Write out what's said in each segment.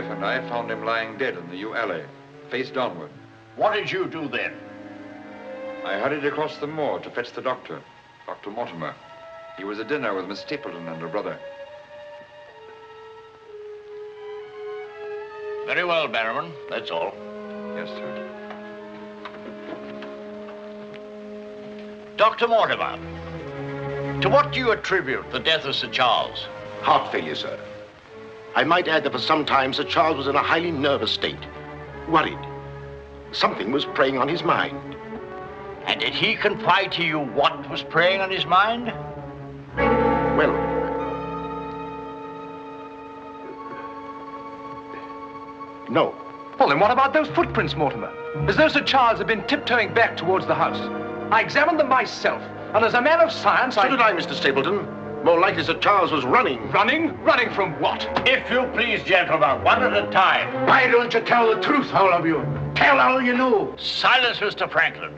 wife and I found him lying dead in the yew alley, face downward. What did you do then? I hurried across the moor to fetch the doctor, Dr. Mortimer. He was at dinner with Miss Stapleton and her brother. Very well, Barrowman. That's all. Yes, sir. Dr. Mortimer, to what do you attribute the death of Sir Charles? Heart failure, sir. I might add that for some time Sir Charles was in a highly nervous state. Worried. Something was preying on his mind. And did he confide to you what was preying on his mind? Well, no. Well, then what about those footprints, Mortimer? As though Sir Charles had been tiptoeing back towards the house. I examined them myself, and as a man of science, So did I, Mr. Stapleton. More likely Sir Charles was running. Running? Running from what? If you please, gentlemen, one at a time. Why don't you tell the truth, all of you? Tell all you know. Silence, Mr. Franklin.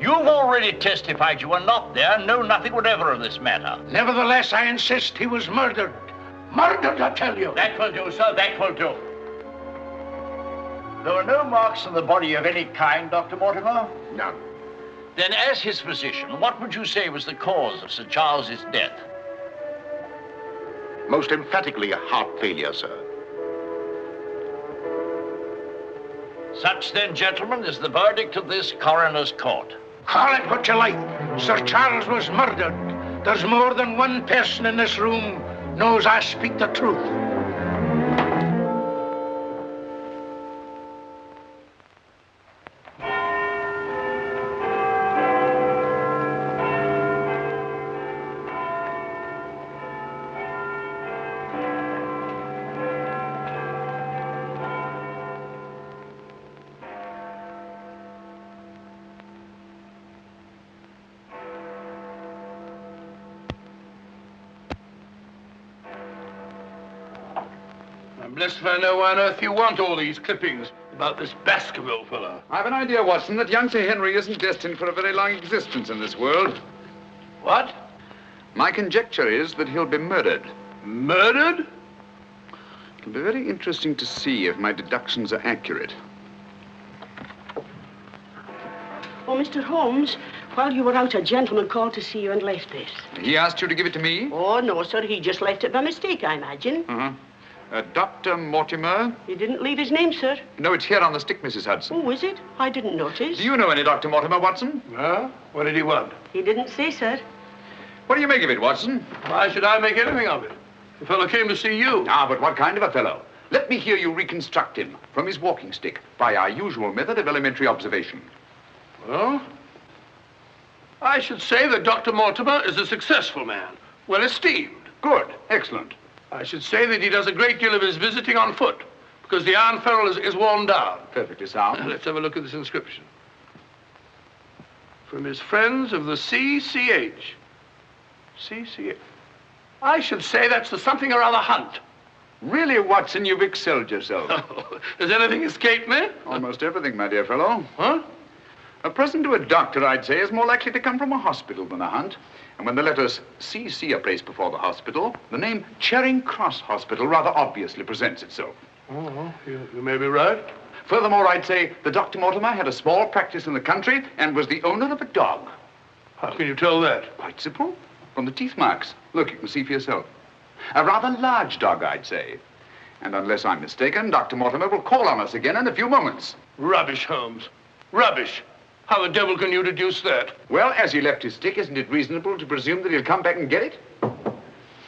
You've already testified you were not there and know nothing whatever of this matter. Nevertheless, I insist he was murdered. Murdered, I tell you. That will do, sir, that will do. There were no marks on the body of any kind, Dr. Mortimer? None. Then, as his physician, what would you say was the cause of Sir Charles's death? Most emphatically a heart failure, sir. Such, then, gentlemen, is the verdict of this coroner's court. Call it what you like. Sir Charles was murdered. There's more than one person in this room knows I speak the truth. I'm blessed if I know why on earth you want all these clippings about this Baskerville fellow. I've an idea, Watson, that young Sir Henry isn't destined for a very long existence in this world. What? My conjecture is that he'll be murdered. Murdered? It'll be very interesting to see if my deductions are accurate. Oh, Mr. Holmes, while you were out, a gentleman called to see you and left this. He asked you to give it to me? Oh, no, sir. He just left it by mistake, I imagine. Uh-huh. Dr. Mortimer? He didn't leave his name, sir. No, it's here on the stick, Mrs. Hudson. Oh, is it? I didn't notice. Do you know any Dr. Mortimer, Watson? Huh? What did he want? He didn't say, sir. What do you make of it, Watson? Why should I make anything of it? The fellow came to see you. Ah, but what kind of a fellow? Let me hear you reconstruct him from his walking stick by our usual method of elementary observation. Well, I should say that Dr. Mortimer is a successful man, well esteemed. Good. Excellent. I should say that he does a great deal of his visiting on foot, because the iron ferrule is worn down. Perfectly sound. Let's have a look at this inscription. From his friends of the CCH. CCH. I should say that's the something or other hunt. Really, Watson, you've excelled yourself. Has anything escaped me? Almost everything, my dear fellow. Huh? A present to a doctor, I'd say, is more likely to come from a hospital than a hunt. And when the letters CC are placed before the hospital, the name Charing Cross Hospital rather obviously presents itself. Oh, you may be right. Furthermore, I'd say that Dr. Mortimer had a small practice in the country and was the owner of a dog. How can you tell that? Quite simple. From the teeth marks. Look, you can see for yourself. A rather large dog, I'd say. And unless I'm mistaken, Dr. Mortimer will call on us again in a few moments. Rubbish, Holmes. Rubbish. How the devil can you deduce that? Well, as he left his stick, isn't it reasonable to presume that he'll come back and get it?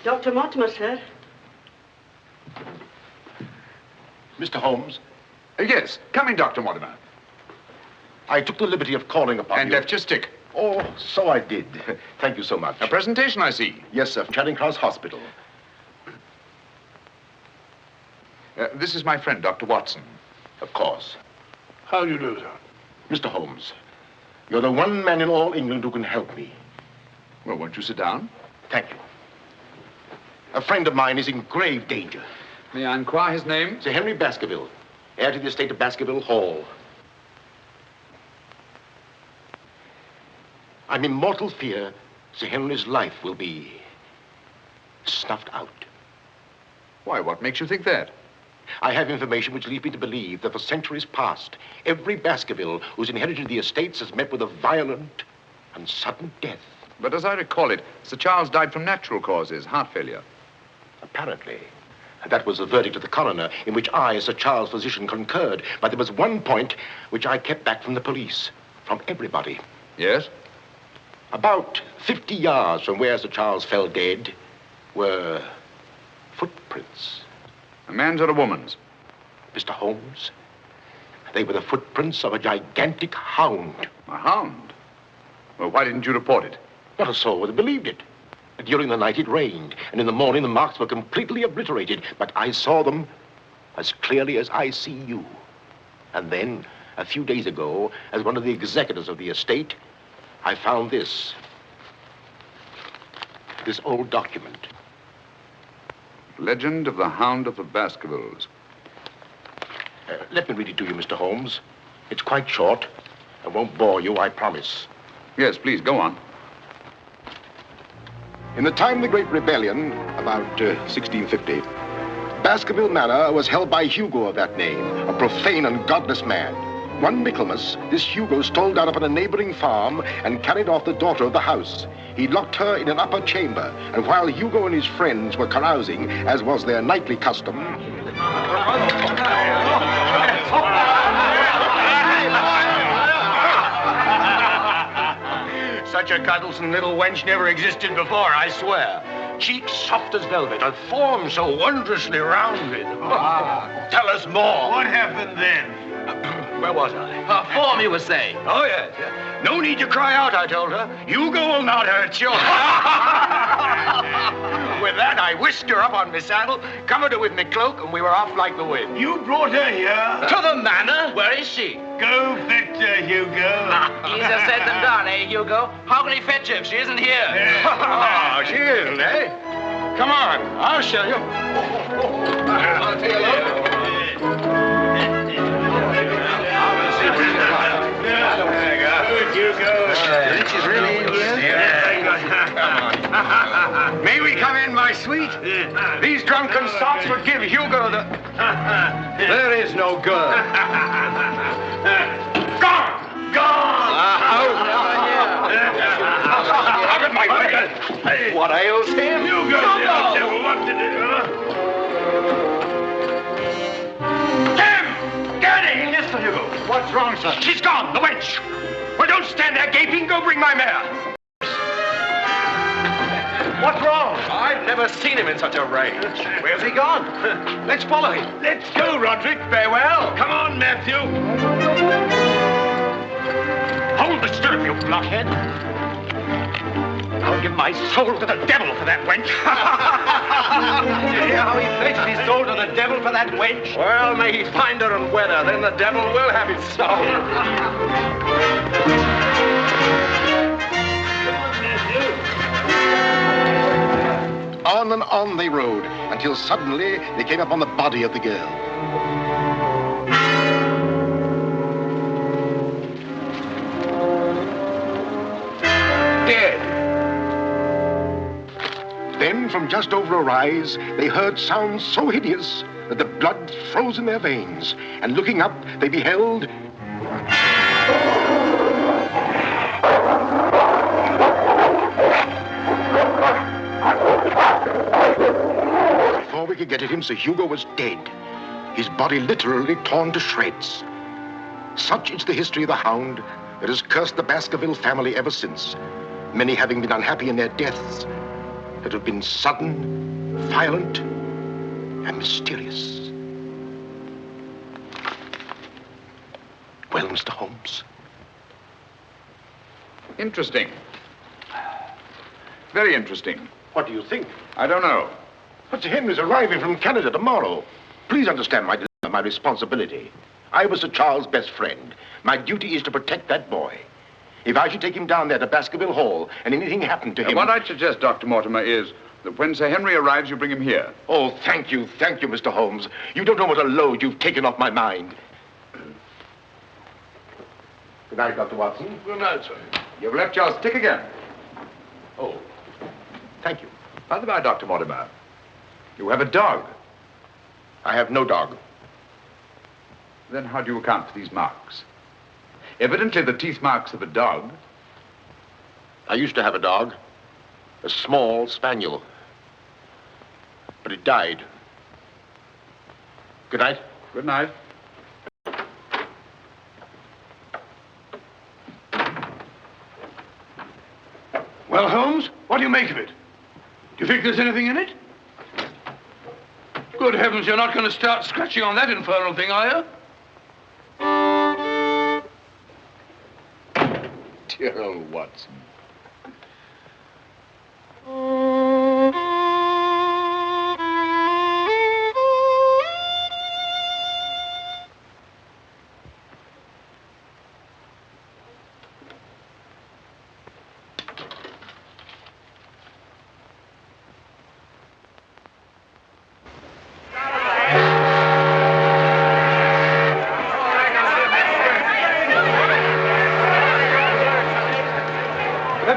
Dr. Mortimer, sir. Mr. Holmes, Yes. Come in, Dr. Mortimer. I took the liberty of calling upon And you. left your stick. Oh, so I did. Thank you so much. A presentation, I see. Yes, sir, from Charing Cross Hospital. This is my friend, Dr. Watson. Of course. How do you do, sir? Mr. Holmes, you're the one man in all England who can help me. Well, won't you sit down? Thank you. A friend of mine is in grave danger. May I inquire his name? Sir Henry Baskerville, heir to the estate of Baskerville Hall. I'm in mortal fear Sir Henry's life will be snuffed out. Why, what makes you think that? I have information which leads me to believe that for centuries past, every Baskerville who's inherited the estates has met with a violent and sudden death. But as I recall it, Sir Charles died from natural causes, heart failure. Apparently. That was the verdict of the coroner, in which I, as Sir Charles' physician, concurred. But there was one point which I kept back from the police, from everybody. Yes? About 50 yards from where Sir Charles fell dead were footprints. A man's or a woman's? Mr. Holmes, they were the footprints of a gigantic hound. A hound? Well, why didn't you report it? Not a soul would have believed it. During the night it rained, and in the morning the marks were completely obliterated, but I saw them as clearly as I see you. And then, a few days ago, as one of the executors of the estate, I found this old document. Legend of the Hound of the Baskervilles. Let me read it to you, Mr. Holmes. It's quite short and won't bore you, I promise. Yes, please, go on. In the time of the Great Rebellion, about 1650, Baskerville Manor was held by Hugo of that name, a profane and godless man. One Michaelmas, this Hugo stole down upon a neighboring farm and carried off the daughter of the house. He locked her in an upper chamber, and while Hugo and his friends were carousing, as was their nightly custom, Such a cuddlesome little wench never existed before, I swear. Cheeks soft as velvet, a form so wondrously rounded. Tell us more. What happened then? Where was I? Form, you were saying. Oh, yes. No need to cry out, I told her. Hugo will not hurt you. With that, I whisked her up on my saddle, covered her with my cloak, and we were off like the wind. You brought her here? To the manor? Where is she? Go fetch her, Hugo. Easier said than done, eh, Hugo? How can he fetch her if she isn't here? Oh, she isn't, eh? Come on, I'll show you. I'll take a look. She's really in here? May we come in, my sweet? These drunken sots would give Hugo the... There is no girl. Gone! Gone! Out of my way! What ails him? Hugo, what to do? Tim! Get in! Yes, Sir Hugo. What's wrong, sir? She's gone, the wench! Well, don't stand there gaping. Go bring my mare. What's wrong? I've never seen him in such a rage. Where's he gone? Let's follow him. Let's go, Roderick. Farewell. Come on, Matthew. Hold the stirrup, you blockhead. I'll give my soul to the devil for that wench. You hear how he pledged his soul to the devil for that wench? Well, may he find her and wed her, then the devil will have his soul. on and on they rode, until suddenly they came upon the body of the girl. Dead. Then, from just over a rise, they heard sounds so hideous that the blood froze in their veins. And looking up, they beheld... Before we could get at him, Sir Hugo was dead. His body literally torn to shreds. Such is the history of the Hound that has cursed the Baskerville family ever since, many having been unhappy in their deaths that have been sudden, violent, and mysterious. Well, Mr. Holmes? Interesting. Very interesting. What do you think? I don't know. But Sir Henry's arriving from Canada tomorrow. Please understand my dilemma, my responsibility. I was Sir Charles' best friend. My duty is to protect that boy. If I should take him down there to Baskerville Hall and anything happened to him... What I'd suggest, Dr. Mortimer, is that when Sir Henry arrives, you bring him here. Oh, thank you, Mr. Holmes. You don't know what a load you've taken off my mind. Good night, Dr. Watson. Good night, sir. You've left your stick again. Oh, thank you. By the by, Dr. Mortimer, you have a dog. I have no dog. Then how do you account for these marks? Evidently the teeth marks of a dog. I used to have a dog, a small spaniel, but it died. Good night. Good night. Well, Holmes, what do you make of it? Do you think there's anything in it? Good heavens, you're not going to start scratching on that infernal thing, are you? Dear old Watson.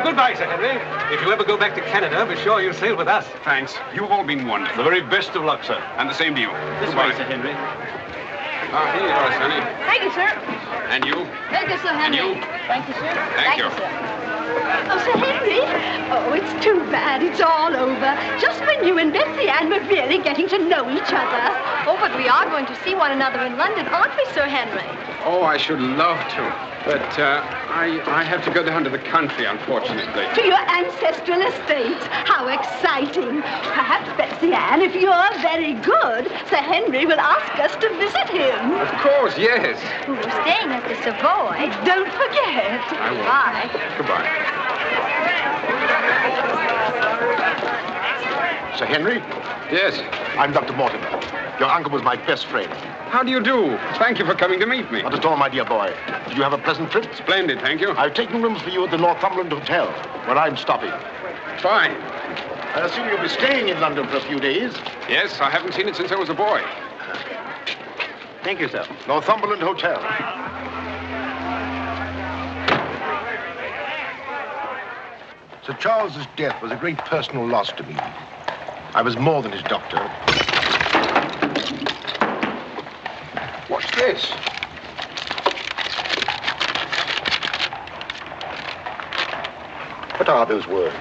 Goodbye, Sir Henry. If you ever go back to Canada, be sure you sail with us. Thanks. You've all been wonderful. The very best of luck, sir. And the same to you. This way, Sir Henry. Ah, here you are, Sonny. Thank you, sir. And you? Thank you, Sir Henry. And you? Thank you, sir. Thank you. sir. Oh, Sir Henry. Oh, it's too bad. It's all over. Just when you and Betsy Ann were really getting to know each other. Oh, but we are going to see one another in London, aren't we, Sir Henry? Oh, I should love to. But I have to go down to the country, unfortunately. To your ancestral estate. How exciting. Perhaps, Betsy Ann, if you're very good, Sir Henry will ask us to visit him. Of course, yes. We're staying at the Savoy. Don't forget. I will. Bye. Goodbye. Sir Henry, Yes. I'm Dr. Mortimer. Your uncle was my best friend. How do you do? Thank you for coming to meet me. Not at all, my dear boy. Did you have a pleasant trip? Splendid, thank you. I've taken rooms for you at the Northumberland Hotel, where I'm stopping. Fine. I assume you'll be staying in London for a few days. Yes, I haven't seen it since I was a boy. Thank you, sir. Northumberland Hotel. Sir Charles's death was a great personal loss to me. I was more than his doctor. What's this? What are those words?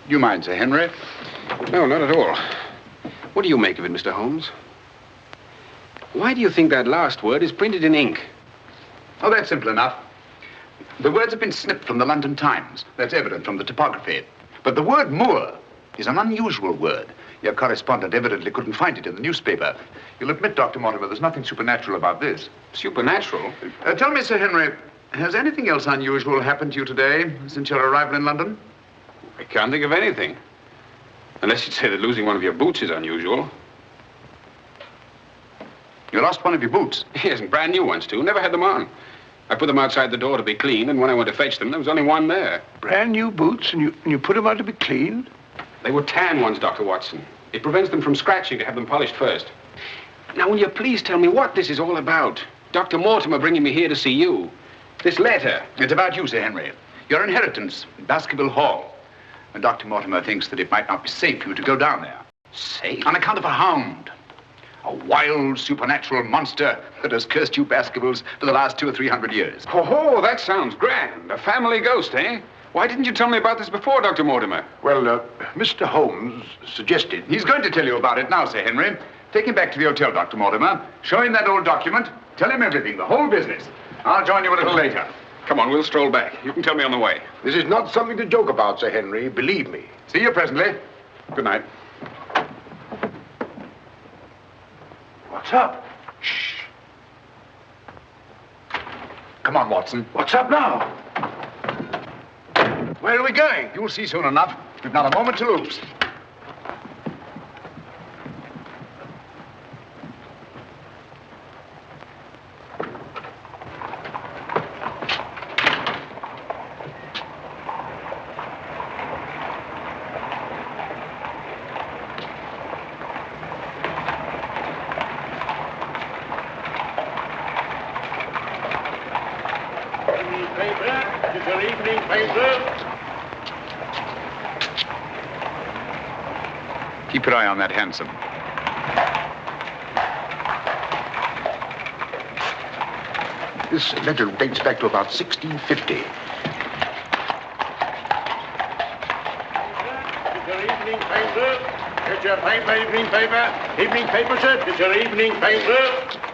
You mind, Sir Henry? No, not at all. What do you make of it, Mr. Holmes? Why do you think that last word is printed in ink? Oh, that's simple enough. The words have been snipped from the London Times. That's evident from the typography. But the word moor is an unusual word. Your correspondent evidently couldn't find it in the newspaper. You'll admit, Dr. Mortimer, there's nothing supernatural about this. Supernatural? Tell me, Sir Henry, has anything else unusual happened to you today since your arrival in London? I can't think of anything. Unless you'd say that losing one of your boots is unusual. You lost one of your boots? Yes, and brand new ones, too. Never had them on. I put them outside the door to be cleaned, and when I went to fetch them, there was only one there. Brand new boots, and you put them out to be cleaned? They were tan ones, Dr. Watson. It prevents them from scratching to have them polished first. Now, will you please tell me what this is all about? Dr. Mortimer bringing me here to see you. This letter. It's about you, Sir Henry. Your inheritance in Baskerville Hall. And Dr. Mortimer thinks that it might not be safe for you to go down there. Safe? On account of a hound. A wild, supernatural monster that has cursed you Baskervilles for the last 200 or 300 years. Oh, that sounds grand. A family ghost, eh? Why didn't you tell me about this before, Dr. Mortimer? Well, Mr. Holmes suggested... He's going to tell you about it now, Sir Henry. Take him back to the hotel, Dr. Mortimer. Show him that old document. Tell him everything, the whole business. I'll join you a little later. Come on, we'll stroll back. You can tell me on the way. This is not something to joke about, Sir Henry. Believe me. See you presently. Good night. What's up? Shh. Come on, Watson. What's up now? Where are we going? You'll see soon enough. We've not a moment to lose. Basil. Keep your eye on that hansom. This letter dates back to about 1650. Your evening paper. Get your paper, evening paper. Evening paper, sir. Get your evening paper.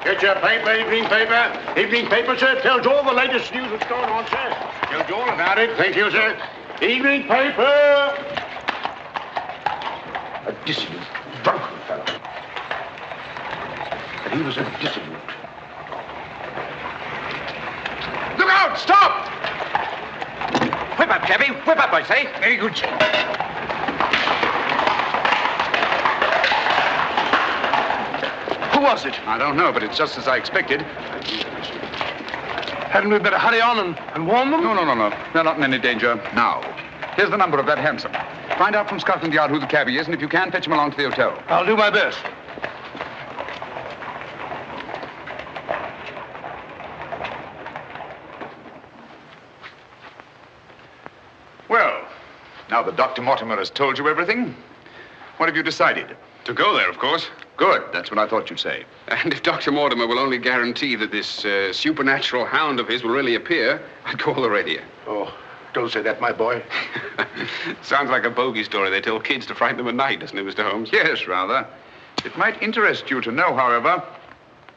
Get your paper, evening paper. Evening paper, sir. Tells all the latest news that's going on, sir. Tells you all about it. Thank you, sir. Evening paper. A dissolute, drunken fellow. And he was a dissolute. Look out! Stop! Whip up, cabby. Whip up, I say. Very good, sir. Who was it? I don't know, but it's just as I expected. Hadn't we better hurry on and warn them? No. They're not in any danger now. Here's the number of that hansom. Find out from Scotland Yard who the cabby is, and if you can, fetch him along to the hotel. I'll do my best. Well, now that Dr. Mortimer has told you everything, what have you decided? To go there, of course. Good. That's what I thought you'd say. And if Dr. Mortimer will only guarantee that this supernatural hound of his will really appear, I'd call the radio. Oh, don't say that, my boy. Sounds like a bogey story they tell kids to frighten them at night, doesn't it, Mr. Holmes? Yes, rather. It might interest you to know, however,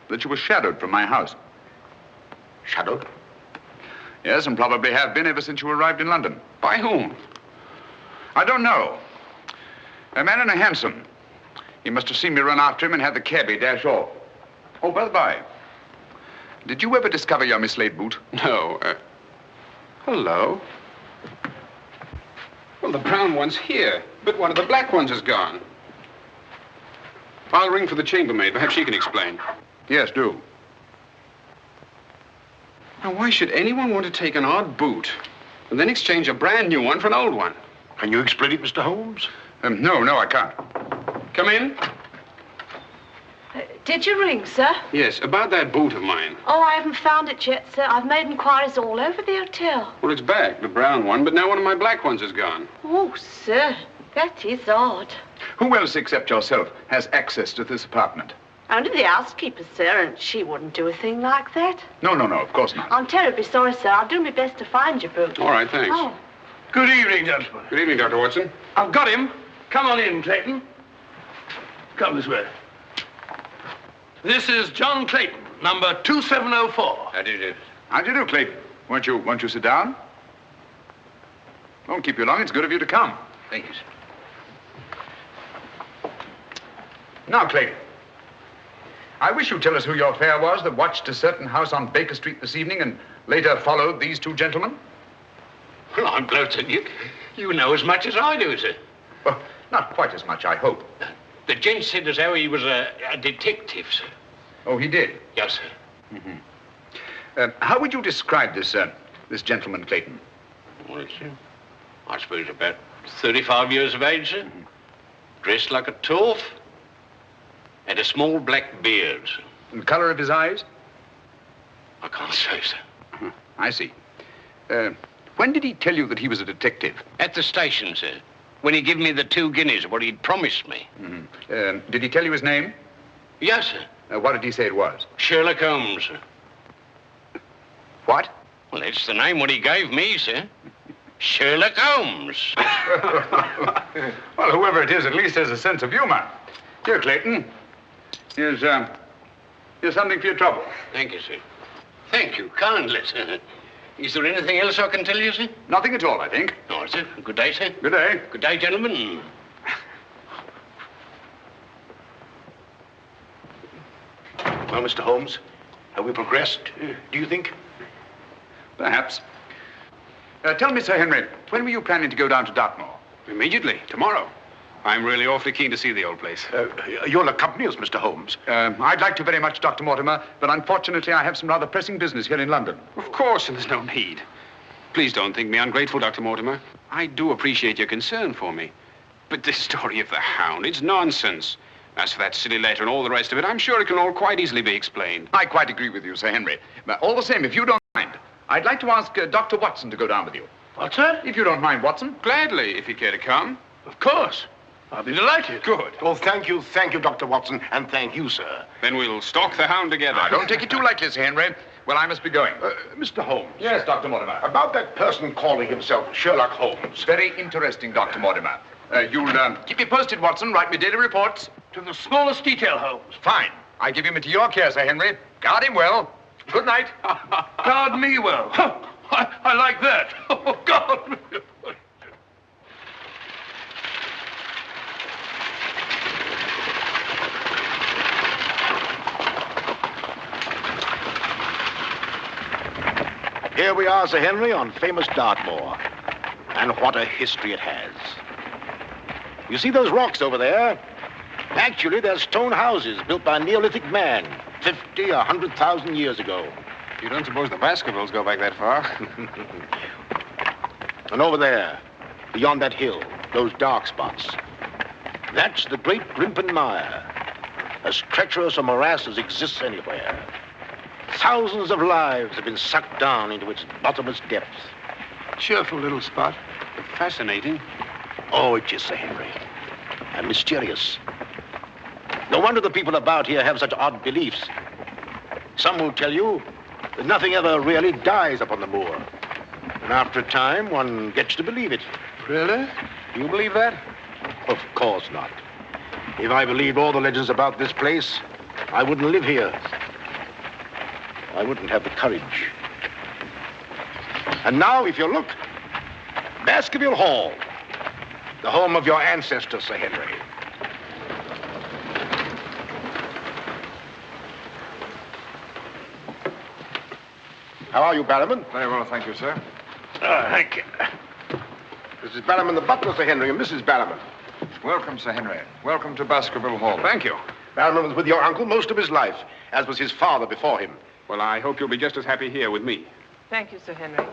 that you were shadowed from my house. Shadowed? Yes, and probably have been ever since you arrived in London. By whom? I don't know. A man in a hansom. He must have seen me run after him and had the cabby dash off. Oh, by the by, did you ever discover your mislaid boot? No. Hello. Well, the brown one's here, but one of the black ones is gone. I'll ring for the chambermaid. Perhaps she can explain. Yes, do. Now, why should anyone want to take an odd boot and then exchange a brand new one for an old one? Can you explain it, Mr. Holmes? No, I can't. Come in. Did you ring, sir? Yes, about that boot of mine. Oh, I haven't found it yet, sir. I've made inquiries all over the hotel. Well, it's back, the brown one, but now one of my black ones is gone. Oh, sir, that is odd. Who else except yourself has access to this apartment? Only the housekeeper, sir, and she wouldn't do a thing like that. No, of course not. I'm terribly sorry, sir. I'll do my best to find your boot. All right, thanks. Oh. Good evening, gentlemen. Good evening, Dr. Watson. I've got him. Come on in, Clayton. Come this way. This is John Clayton, number 2704. How do you do? How do you do, Clayton? Won't you sit down? Won't keep you long. It's good of you to come. Thank you, sir. Now, Clayton, I wish you'd tell us who your fare was that watched a certain house on Baker Street this evening and later followed these two gentlemen. Well, I'm glad to you know as much as I do, sir. Well, not quite as much, I hope. The gent said as how he was a detective, sir. Oh, he did? Yes, sir. How would you describe this gentleman, Clayton? Well, sir, I suppose about 35 years of age, sir. Dressed like a toff. Had a small black beard, sir. And the color of his eyes? I can't say, sir. I see. When did he tell you that he was a detective? At the station, sir. When he gave me the 2 guineas, what he'd promised me. Did he tell you his name? Yes, sir. What did he say it was? Sherlock Holmes, sir. What? Well, that's the name what he gave me, sir. Sherlock Holmes. Well, whoever it is at least has a sense of humor. Here, Clayton. Here's something for your trouble. Thank you, sir. Thank you kindly, sir. Is there anything else I can tell you, sir? Nothing at all, I think. All right, sir. Good day, sir. Good day. Good day, gentlemen. Well, Mr. Holmes, have we progressed, do you think? Perhaps. Tell me, Sir Henry, when were you planning to go down to Dartmoor? Immediately, tomorrow. I'm really awfully keen to see the old place. You'll accompany us, Mr. Holmes. I'd like to very much, Dr. Mortimer, but unfortunately I have some rather pressing business here in London. Of course, and there's no need. Please don't think me ungrateful, Dr. Mortimer. I do appreciate your concern for me. But this story of the Hound, it's nonsense. As for that silly letter and all the rest of it, I'm sure it can all quite easily be explained. I quite agree with you, Sir Henry. But all the same, if you don't mind, I'd like to ask Dr. Watson to go down with you. What's that? If you don't mind, Watson. Gladly, if you care to come. Of course. I'll be delighted. Good. Oh, thank you, Dr. Watson, and thank you, sir. Then we'll stalk the hound together. Now, don't take it too lightly, Sir Henry. Well, I must be going. Mr. Holmes. Yes, Dr. Mortimer. About that person calling himself Sherlock Holmes. Very interesting, Dr. Mortimer. You'll keep me posted, Watson. Write me daily reports. To the smallest detail, Holmes. Fine. I give him into your care, Sir Henry. Guard him well. Good night. Guard me well. I like that. Oh, God. Here we are, Sir Henry, on famous Dartmoor. And what a history it has. You see those rocks over there? Actually, they're stone houses built by a Neolithic man 50, 100,000 years ago. You don't suppose the Baskervilles go back that far? And over there, beyond that hill, those dark spots, that's the great Grimpen Mire, as treacherous a morass as exists anywhere. Thousands of lives have been sucked down into its bottomless depths. Cheerful little spot. Fascinating. Oh, it is, Sir Henry. And mysterious. No wonder the people about here have such odd beliefs. Some will tell you that nothing ever really dies upon the moor. And after a time, one gets to believe it. Really? Do you believe that? Of course not. If I believed all the legends about this place, I wouldn't live here. I wouldn't have the courage. And now, if you look, Baskerville Hall, the home of your ancestors, Sir Henry. How are you, Barrowman? Very well, thank you, sir. Thank you. This is Barrowman the butler, Sir Henry, and Mrs. Barrowman. Welcome, Sir Henry. Welcome to Baskerville Hall. Thank you. Barrowman was with your uncle most of his life, as was his father before him. Well, I hope you'll be just as happy here with me. Thank you, Sir Henry.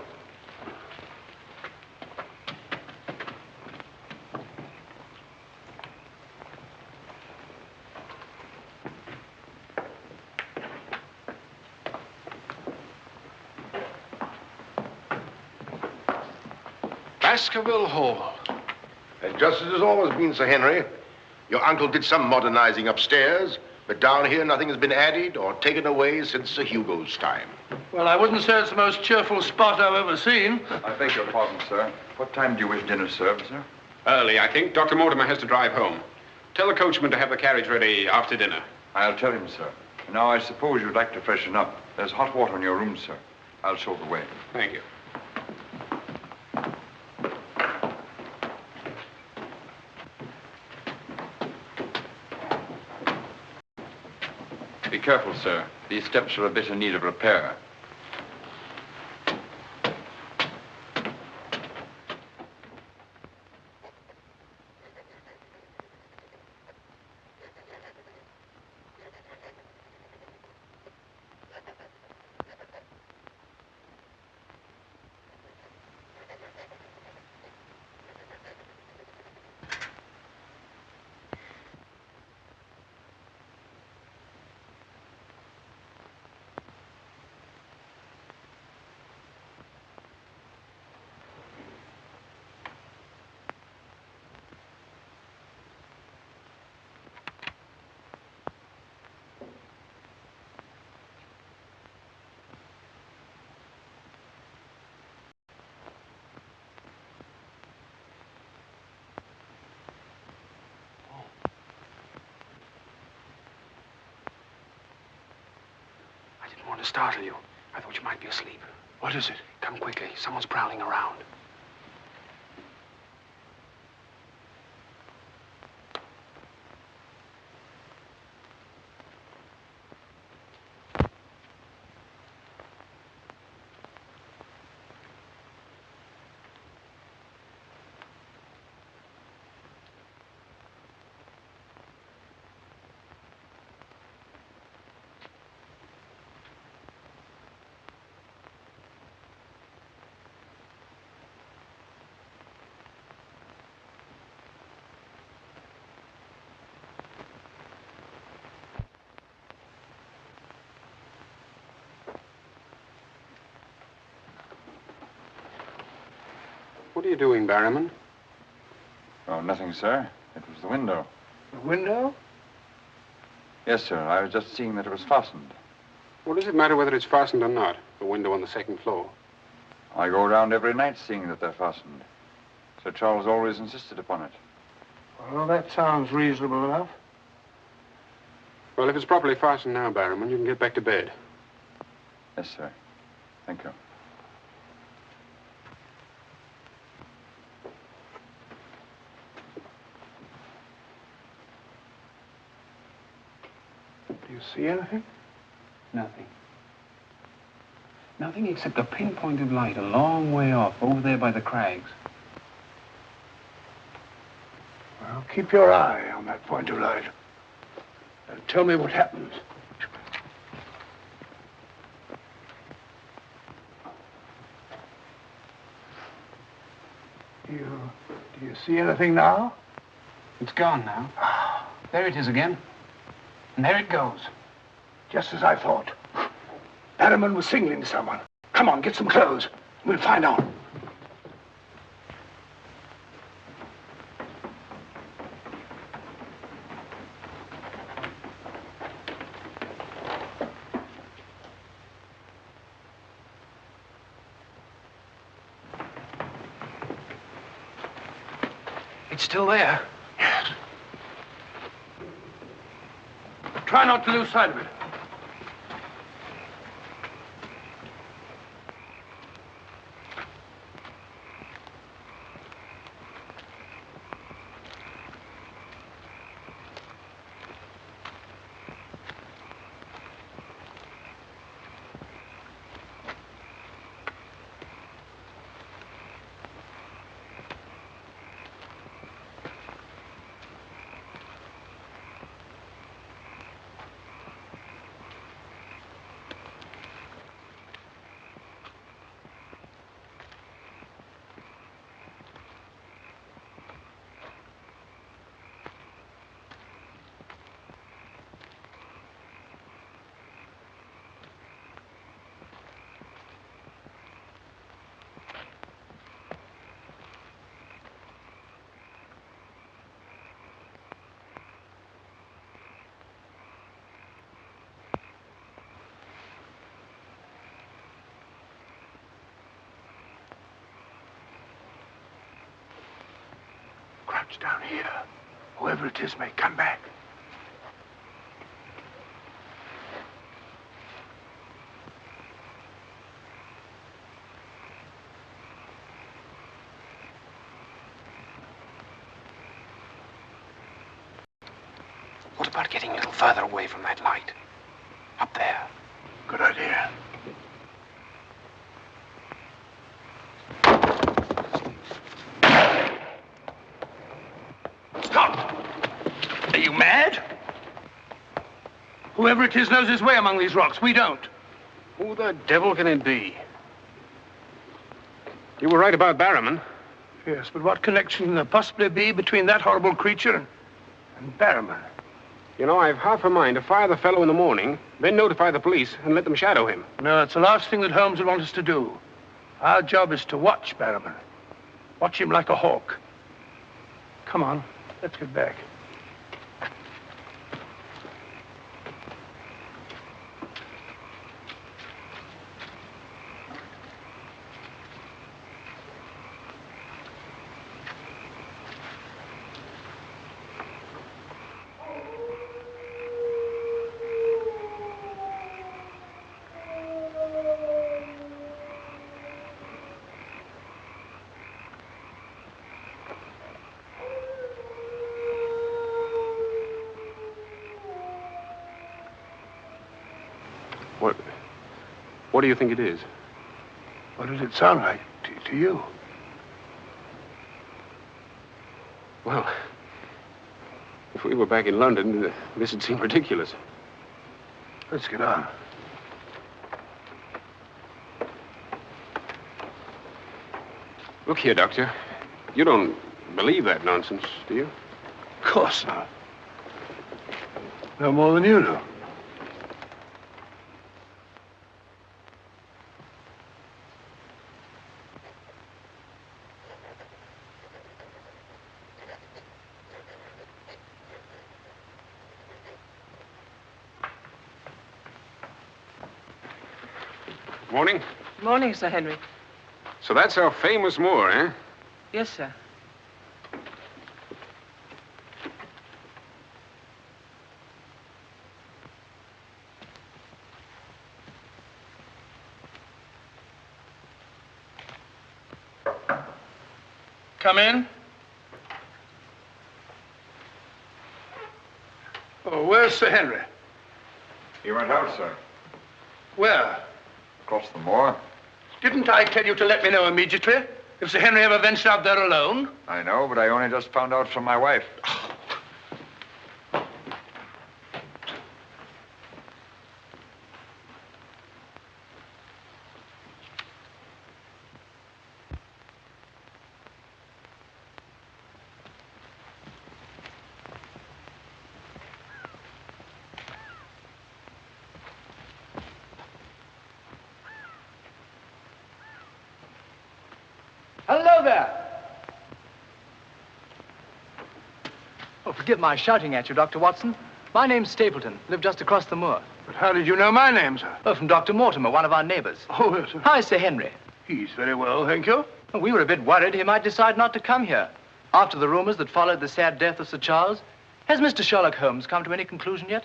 Baskerville Hall. And just as it's always been, Sir Henry, your uncle did some modernizing upstairs, but down here nothing has been added or taken away since Sir Hugo's time. Well, I wouldn't say it's the most cheerful spot I've ever seen. I beg your pardon, sir. What time do you wish dinner served, sir? Early, I think. Dr. Mortimer has to drive home. Tell the coachman to have the carriage ready after dinner. I'll tell him, sir. Now, I suppose you'd like to freshen up. There's hot water in your room, sir. I'll show the way. Thank you. Be careful, sir. These steps are a bit in need of repair. I didn't want to startle you. I thought you might be asleep. What is it? Come quickly. Someone's prowling around. are you doing, Barrowman? Oh, nothing, sir. It was the window. The window? Yes, sir. I was just seeing that it was fastened. Well, does it matter whether it's fastened or not? The window on the second floor. I go around every night seeing that they're fastened. Sir Charles always insisted upon it. Well, that sounds reasonable enough. Well, if it's properly fastened now, Barrowman, you can get back to bed. Yes, sir. Thank you. Do you see anything? Nothing. Nothing except a pinpoint of light a long way off, over there by the crags. Well, keep your eye on that point of light. And tell me what happens. Do you see anything now? It's gone now. There it is again. And there it goes. Just as I thought. Barrowman was signaling to someone. Come on, get some clothes. We'll find out. It's still there. Yes. Try not to lose sight of it. Crouch down here. Whoever it is may come back. What about getting a little further away from that light? Up there. Good idea. Stop! Are you mad? Whoever it is knows his way among these rocks. We don't. Who the devil can it be? You were right about Barrowman. Yes, but what connection can there possibly be between that horrible creature and Barrowman? You know, I've half a mind to fire the fellow in the morning, then notify the police and let them shadow him. No, it's the last thing that Holmes would want us to do. Our job is to watch Barrowman. Watch him like a hawk. Come on, let's get back. What do you think it is? What did it sound like to you? Well, if we were back in London, this would seem ridiculous. Let's get on. Look here, Doctor. You don't believe that nonsense, do you? Of course not. No more than you do. Morning. Morning, Sir Henry. So that's our famous Moor, eh? Yes, sir. Come in. Oh, where's Sir Henry? He went out, sir. Where? Across the moor. Didn't I tell you to let me know immediately if Sir Henry ever ventured out there alone? I know, but I only just found out from my wife. Hello there. Oh, forgive my shouting at you, Dr. Watson. My name's Stapleton. Live just across the moor. But how did you know my name, sir? Oh, from Dr. Mortimer, one of our neighbors. Oh, yes, sir. Hi, Sir Henry. He's very well, thank you. Oh, we were a bit worried he might decide not to come here. After the rumors that followed the sad death of Sir Charles, has Mr. Sherlock Holmes come to any conclusion yet?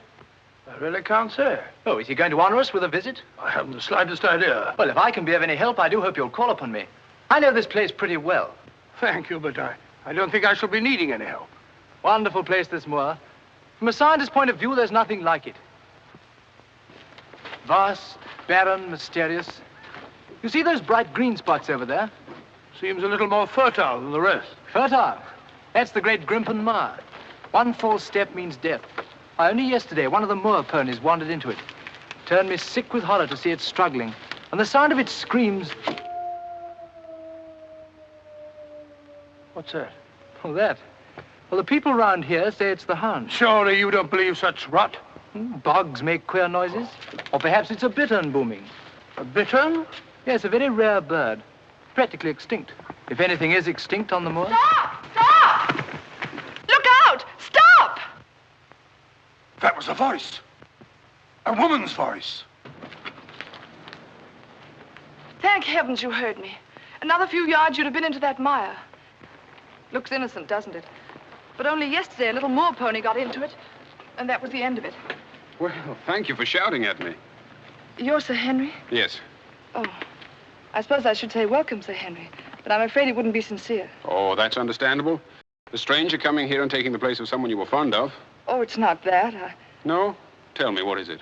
I really can't say. Oh, is he going to honor us with a visit? I haven't the slightest idea. Well, if I can be of any help, I do hope you'll call upon me. I know this place pretty well. Thank you, but I don't think I shall be needing any help. Wonderful place, this moor. From a scientist's point of view, there's nothing like it. Vast, barren, mysterious. You see those bright green spots over there? Seems a little more fertile than the rest. Fertile? That's the great Grimpen Mire. One false step means death. Only yesterday, one of the moor ponies wandered into it. Turned me sick with horror to see it struggling. And the sound of its screams... What's that? Oh, that? Well, the people round here say it's the Hound. Surely you don't believe such rot? Bogs make queer noises. Or perhaps it's a bittern booming. A bittern? Yes, a very rare bird. Practically extinct. If anything is extinct on the moor. Stop! Stop! Look out! Stop! That was a voice. A woman's voice. Thank heavens you heard me. Another few yards, you'd have been into that mire. Looks innocent, doesn't it? But only yesterday, a little moor pony got into it, and that was the end of it. Well, thank you for shouting at me. You're Sir Henry? Yes. Oh, I suppose I should say welcome, Sir Henry, but I'm afraid it wouldn't be sincere. Oh, that's understandable. A stranger coming here and taking the place of someone you were fond of. Oh, it's not that. No? Tell me, what is it?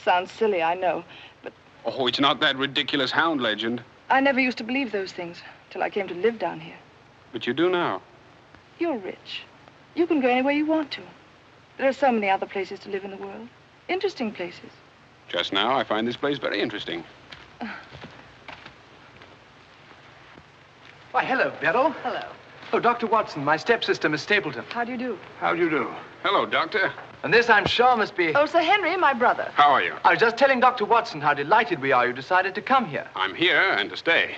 Sounds silly, I know, but Oh, it's not that ridiculous Hound legend. I never used to believe those things till I came to live down here. But you do now. You're rich. You can go anywhere you want to. There are so many other places to live in the world. Interesting places. Just now, I find this place very interesting. Why, hello, Beryl. Hello. Oh, Dr. Watson, my stepsister, Miss Stapleton. How do you do? How do you do? Hello, Doctor. And this, I'm sure, must be... Oh, Sir Henry, my brother. How are you? I was just telling Dr. Watson how delighted we are you decided to come here. I'm here and to stay.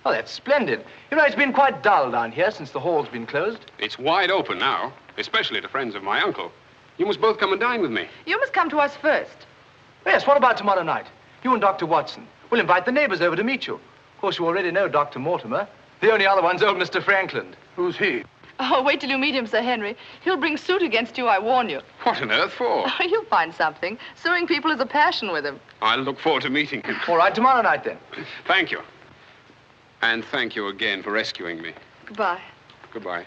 Oh, that's splendid. You know, it's been quite dull down here since the hall's been closed. It's wide open now, especially to friends of my uncle. You must both come and dine with me. You must come to us first. Yes, what about tomorrow night? You and Dr. Watson. We'll invite the neighbors over to meet you. Of course, you already know Dr. Mortimer. The only other one's old Mr. Frankland. Who's he? Oh, wait till you meet him, Sir Henry. He'll bring suit against you, I warn you. What on earth for? Oh, you'll find something. Suing people is a passion with him. I'll look forward to meeting him. All right, tomorrow night, then. Thank you. And thank you again for rescuing me. Goodbye. Goodbye.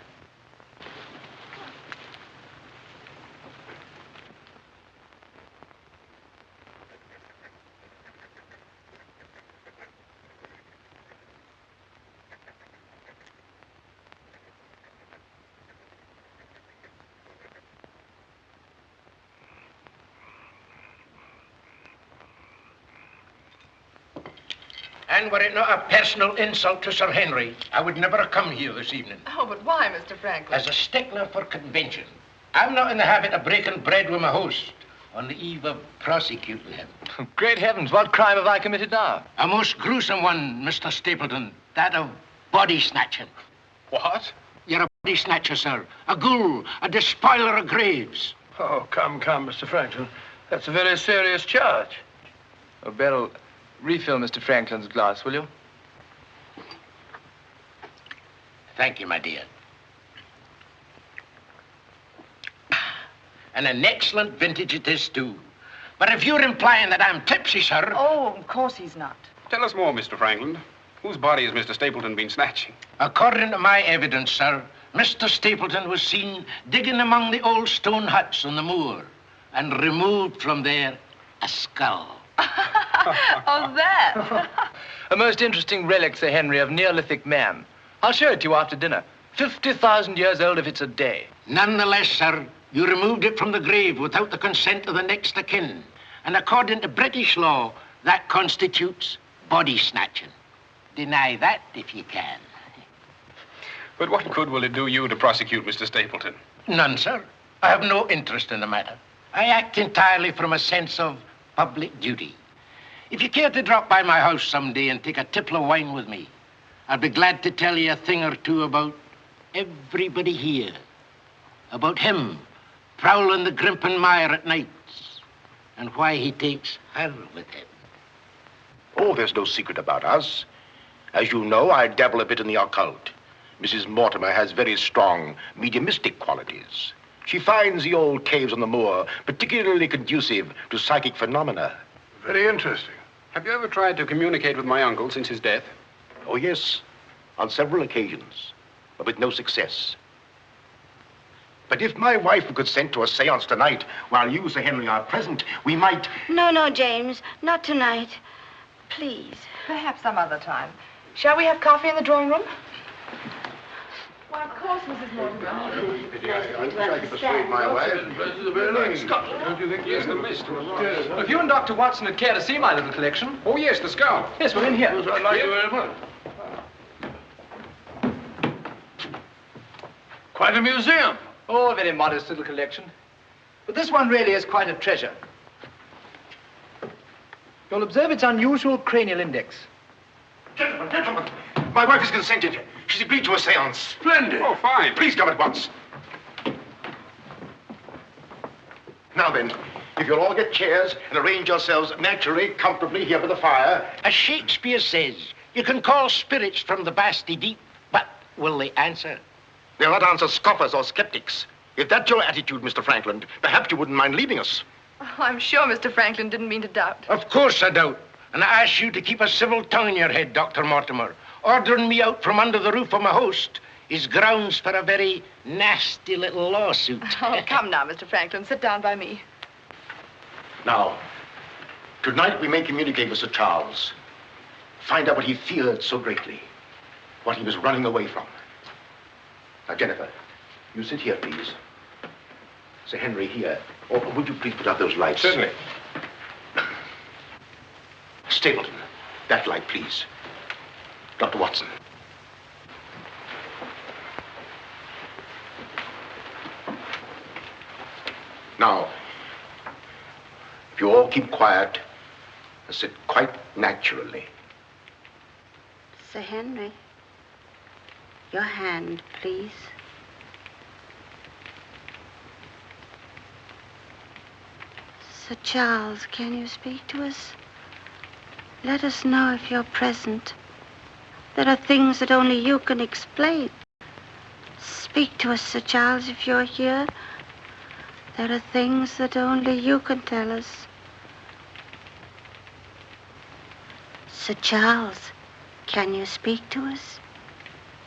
And were it not a personal insult to Sir Henry, I would never have come here this evening. Oh, but why, Mr. Franklin? As a stickler for convention, I'm not in the habit of breaking bread with my host on the eve of prosecuting him. Great heavens, what crime have I committed now? A most gruesome one, Mr. Stapleton. That of body snatching. What? You're a body snatcher, sir. A ghoul, a despoiler of graves. Oh, come, Mr. Franklin. That's a very serious charge. Oh, Beryl, Refill Mr. Franklin's glass, will you? Thank you, my dear. And an excellent vintage it is, too. But if you're implying that I'm tipsy, sir... Oh, of course he's not. Tell us more, Mr. Franklin. Whose body has Mr. Stapleton been snatching? According to my evidence, sir, Mr. Stapleton was seen digging among the old stone huts on the moor and removed from there a skull. Oh, that. A most interesting relic, Sir Henry, of Neolithic man. I'll show it to you after dinner. 50,000 years old if it's a day. Nonetheless, sir, you removed it from the grave without the consent of the next of kin. And according to British law, that constitutes body snatching. Deny that if you can. But what good will it do you to prosecute Mr. Stapleton? None, sir. I have no interest in the matter. I act entirely from a sense of public duty. If you care to drop by my house someday and take a tipple of wine with me, I'll be glad to tell you a thing or two about everybody here. About him prowling the Grimpen Mire at nights and why he takes her with him. Oh, there's no secret about us. As you know, I dabble a bit in the occult. Mrs. Mortimer has very strong mediumistic qualities. She finds the old caves on the moor particularly conducive to psychic phenomena. Very interesting. Have you ever tried to communicate with my uncle since his death? Oh, yes, on several occasions, but with no success. But if my wife would consent to a seance tonight, while you, Sir Henry, are present, we might... No, James, not tonight. Please. Perhaps some other time. Shall we have coffee in the drawing room? Why, of course, Mrs. Mortimer. I wish I could persuade my wife. Don't you think? Yes, the mist. If you and Dr. Watson would care to see my little collection. Oh, yes, the skull. Yes, we're in here. Yes, I'd like to very much. Quite a museum. Oh, a very modest little collection. But this one really is quite a treasure. You'll observe its unusual cranial index. Gentlemen, my wife has consented. She's agreed to a seance. Splendid. Oh, fine. Please come at once. Now then, if you'll all get chairs and arrange yourselves naturally, comfortably here by the fire. As Shakespeare says, you can call spirits from the vasty deep, but will they answer? They'll not answer scoffers or skeptics. If that's your attitude, Mr. Franklin, perhaps you wouldn't mind leaving us. Oh, I'm sure Mr. Franklin didn't mean to doubt. Of course I doubt. And I ask you to keep a civil tongue in your head, Dr. Mortimer. Ordering me out from under the roof of my host is grounds for a very nasty little lawsuit. Oh, come now, Mr. Franklin. Sit down by me. Now, tonight we may communicate with Sir Charles. Find out what he feared so greatly. What he was running away from. Now, Jennifer, you sit here, please. Sir Henry, here. Oh, would you please put out those lights? Certainly. Stapleton, that light, please. Dr. Watson. Now, if you all keep quiet and sit quite naturally. Sir Henry, your hand, please. Sir Charles, can you speak to us? Let us know if you're present. There are things that only you can explain. Speak to us, Sir Charles, if you're here. There are things that only you can tell us. Sir Charles, can you speak to us?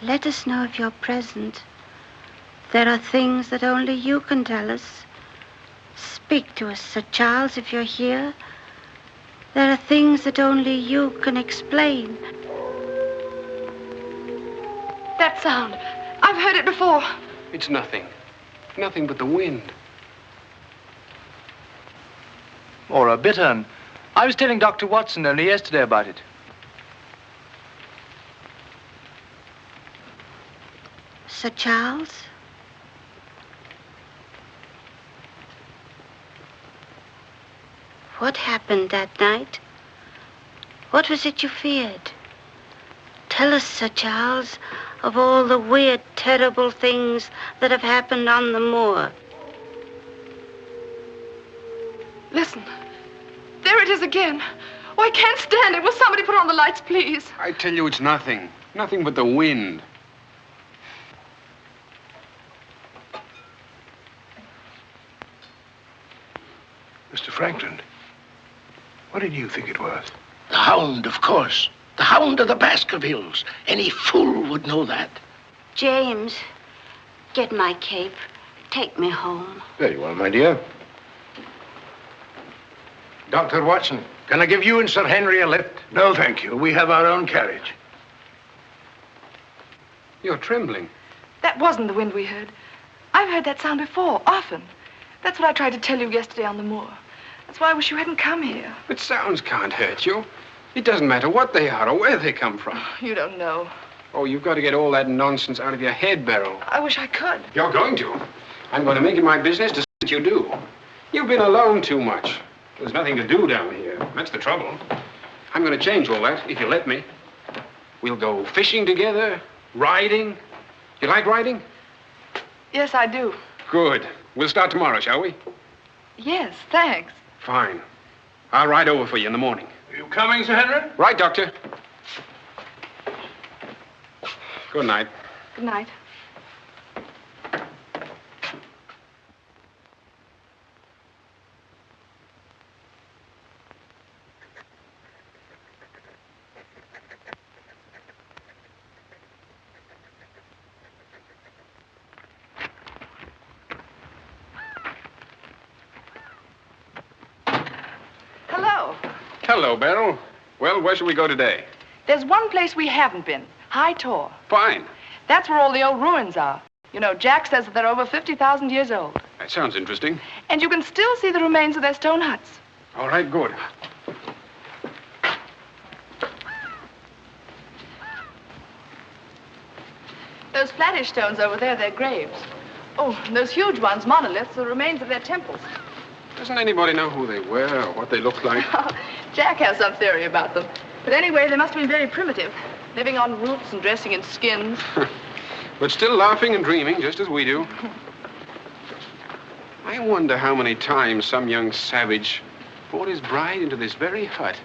Let us know if you're present. There are things that only you can tell us. Speak to us, Sir Charles, if you're here. There are things that only you can explain. That sound. I've heard it before. It's nothing. Nothing but the wind. Or a bittern. I was telling Dr. Watson only yesterday about it. Sir Charles? What happened that night? What was it you feared? Tell us, Sir Charles, of all the weird, terrible things that have happened on the moor. Listen. There it is again. Oh, I can't stand it. Will somebody put on the lights, please? I tell you, it's nothing. Nothing but the wind. Mr. Franklin, what did you think it was? The Hound, of course. The Hound of the Baskervilles. Any fool would know that. James, get my cape. Take me home. Very well, my dear. Dr. Watson, can I give you and Sir Henry a lift? No, thank you. We have our own carriage. You're trembling. That wasn't the wind we heard. I've heard that sound before, often. That's what I tried to tell you yesterday on the moor. That's why I wish you hadn't come here. But sounds can't hurt you. It doesn't matter what they are or where they come from. You don't know. Oh, you've got to get all that nonsense out of your head, Beryl. I wish I could. You're going to. I'm going to make it my business to see that you do. You've been alone too much. There's nothing to do down here. That's the trouble. I'm going to change all that, if you let me. We'll go fishing together, riding. You like riding? Yes, I do. Good. We'll start tomorrow, shall we? Yes, thanks. Fine. I'll ride over for you in the morning. Are you coming, Sir Henry? Right, Doctor. Good night. Good night. Hello. Hello, Beryl. Well, where shall we go today? There's one place we haven't been. High Tor. Fine. That's where all the old ruins are. You know, Jack says that they're over 50,000 years old. That sounds interesting. And you can still see the remains of their stone huts. All right, good. Those flattish stones over there, they're graves. Oh, and those huge ones, monoliths, are the remains of their temples. Doesn't anybody know who they were or what they looked like? Jack has some theory about them. But anyway, they must have been very primitive, living on roots and dressing in skins. But still laughing and dreaming, just as we do. I wonder how many times some young savage brought his bride into this very hut.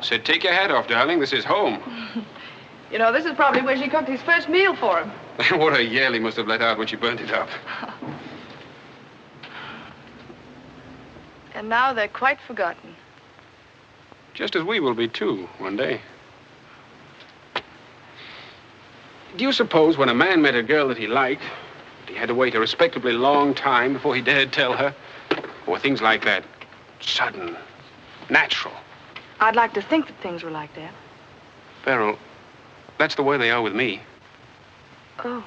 Said, take your hat off, darling, this is home. You know, this is probably where she cooked his first meal for him. What a yell he must have let out when she burnt it up. And now they're quite forgotten. Just as we will be, too, one day. Do you suppose when a man met a girl that he liked, he had to wait a respectably long time before he dared tell her? Or things like that, sudden, natural? I'd like to think that things were like that. Beryl, that's the way they are with me. Oh.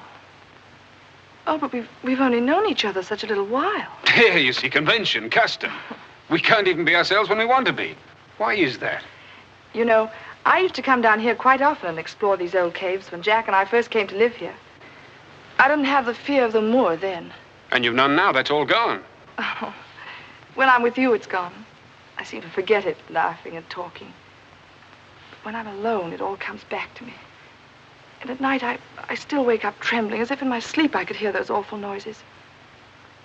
Oh, but we've only known each other such a little while. There, you see, convention, custom. We can't even be ourselves when we want to be. Why is that? You know, I used to come down here quite often and explore these old caves when Jack and I first came to live here. I didn't have the fear of the moor then. And you've none now. That's all gone. Oh, when I'm with you, it's gone. I seem to forget it, laughing and talking. But when I'm alone, it all comes back to me. And at night, I still wake up trembling, as if in my sleep I could hear those awful noises.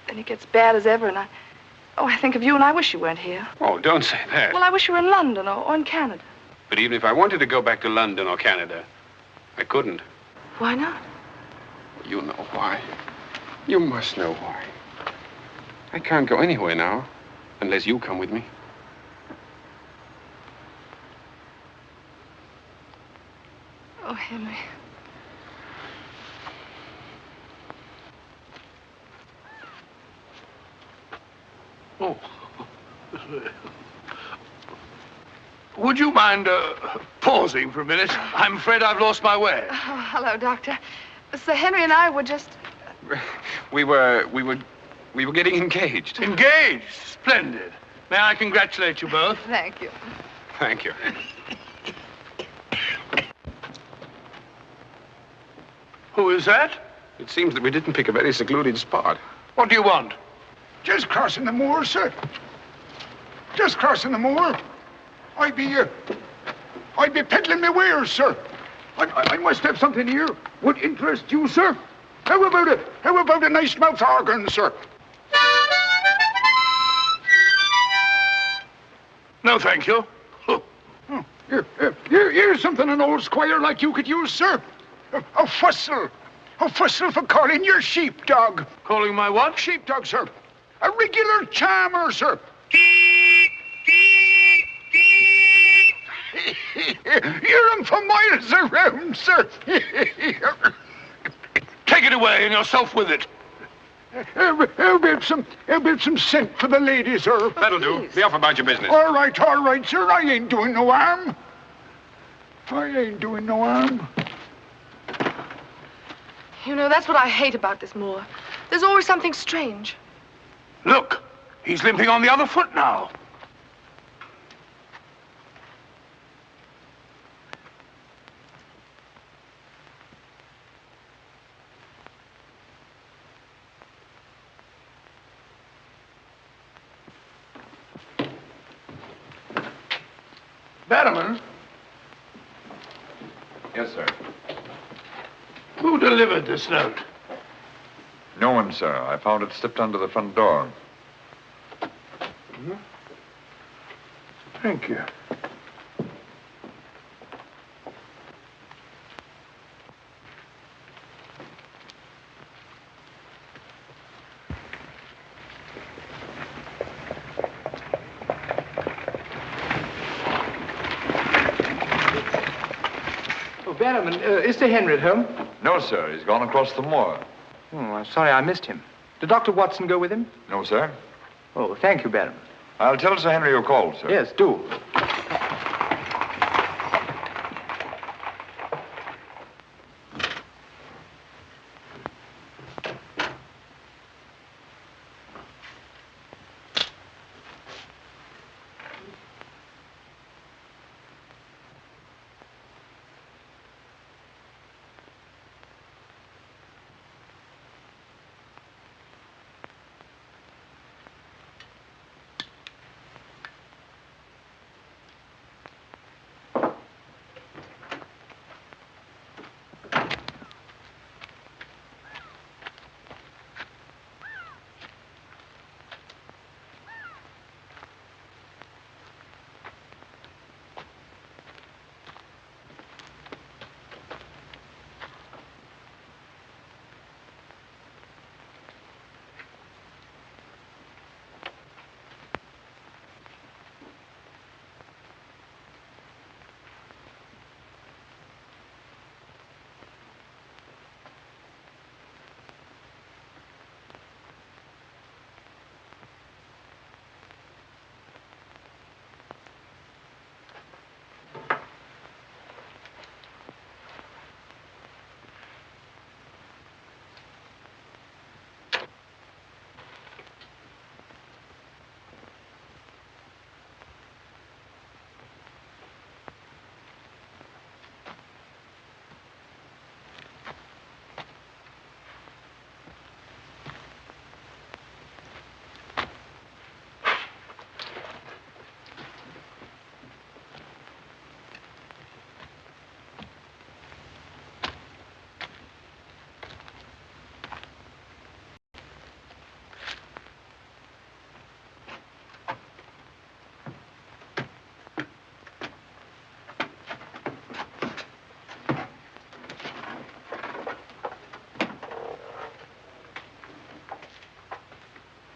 Then it gets bad as ever, and I think of you, and I wish you weren't here. Oh, don't say that. Well, I wish you were in London or in Canada. But even if I wanted to go back to London or Canada, I couldn't. Why not? You know why. You must know why. I can't go anywhere now, unless you come with me. Oh, Henry. Oh. Would you mind pausing for a minute? I'm afraid I've lost my way. Oh, hello, Doctor. Sir Henry and I were just... We were getting engaged. Engaged? Splendid. May I congratulate you both? Thank you. Thank you. Who is that? It seems that we didn't pick a very secluded spot. What do you want? Just crossing the moor, sir. Just crossing the moor. I'd be peddling my wares, sir. I must have something here would interest you, sir. How about it? How about a nice mouth organ, sir? No, thank you. Here's something an old squire like you could use, sir. A fussel. A fussel for calling your sheepdog. Calling my what? Sheepdog, sir. A regular charmer, sir. Hear him for miles around, sir. Take it away and yourself with it. I'll get some scent for the lady, sir. That'll do. Be off about your business. All right, sir. I ain't doing no harm. I ain't doing no harm. You know, that's what I hate about this moor. There's always something strange. Look, he's limping on the other foot now. Barrowman? Yes, sir. Who delivered this note? No one, sir. I found it slipped under the front door. Thank you. Barrowman, is Sir Henry at home? No, sir. He's gone across the moor. Oh, I'm sorry I missed him. Did Dr. Watson go with him? No, sir. Oh, thank you, Barrowman. I'll tell Sir Henry you called, sir. Yes, do.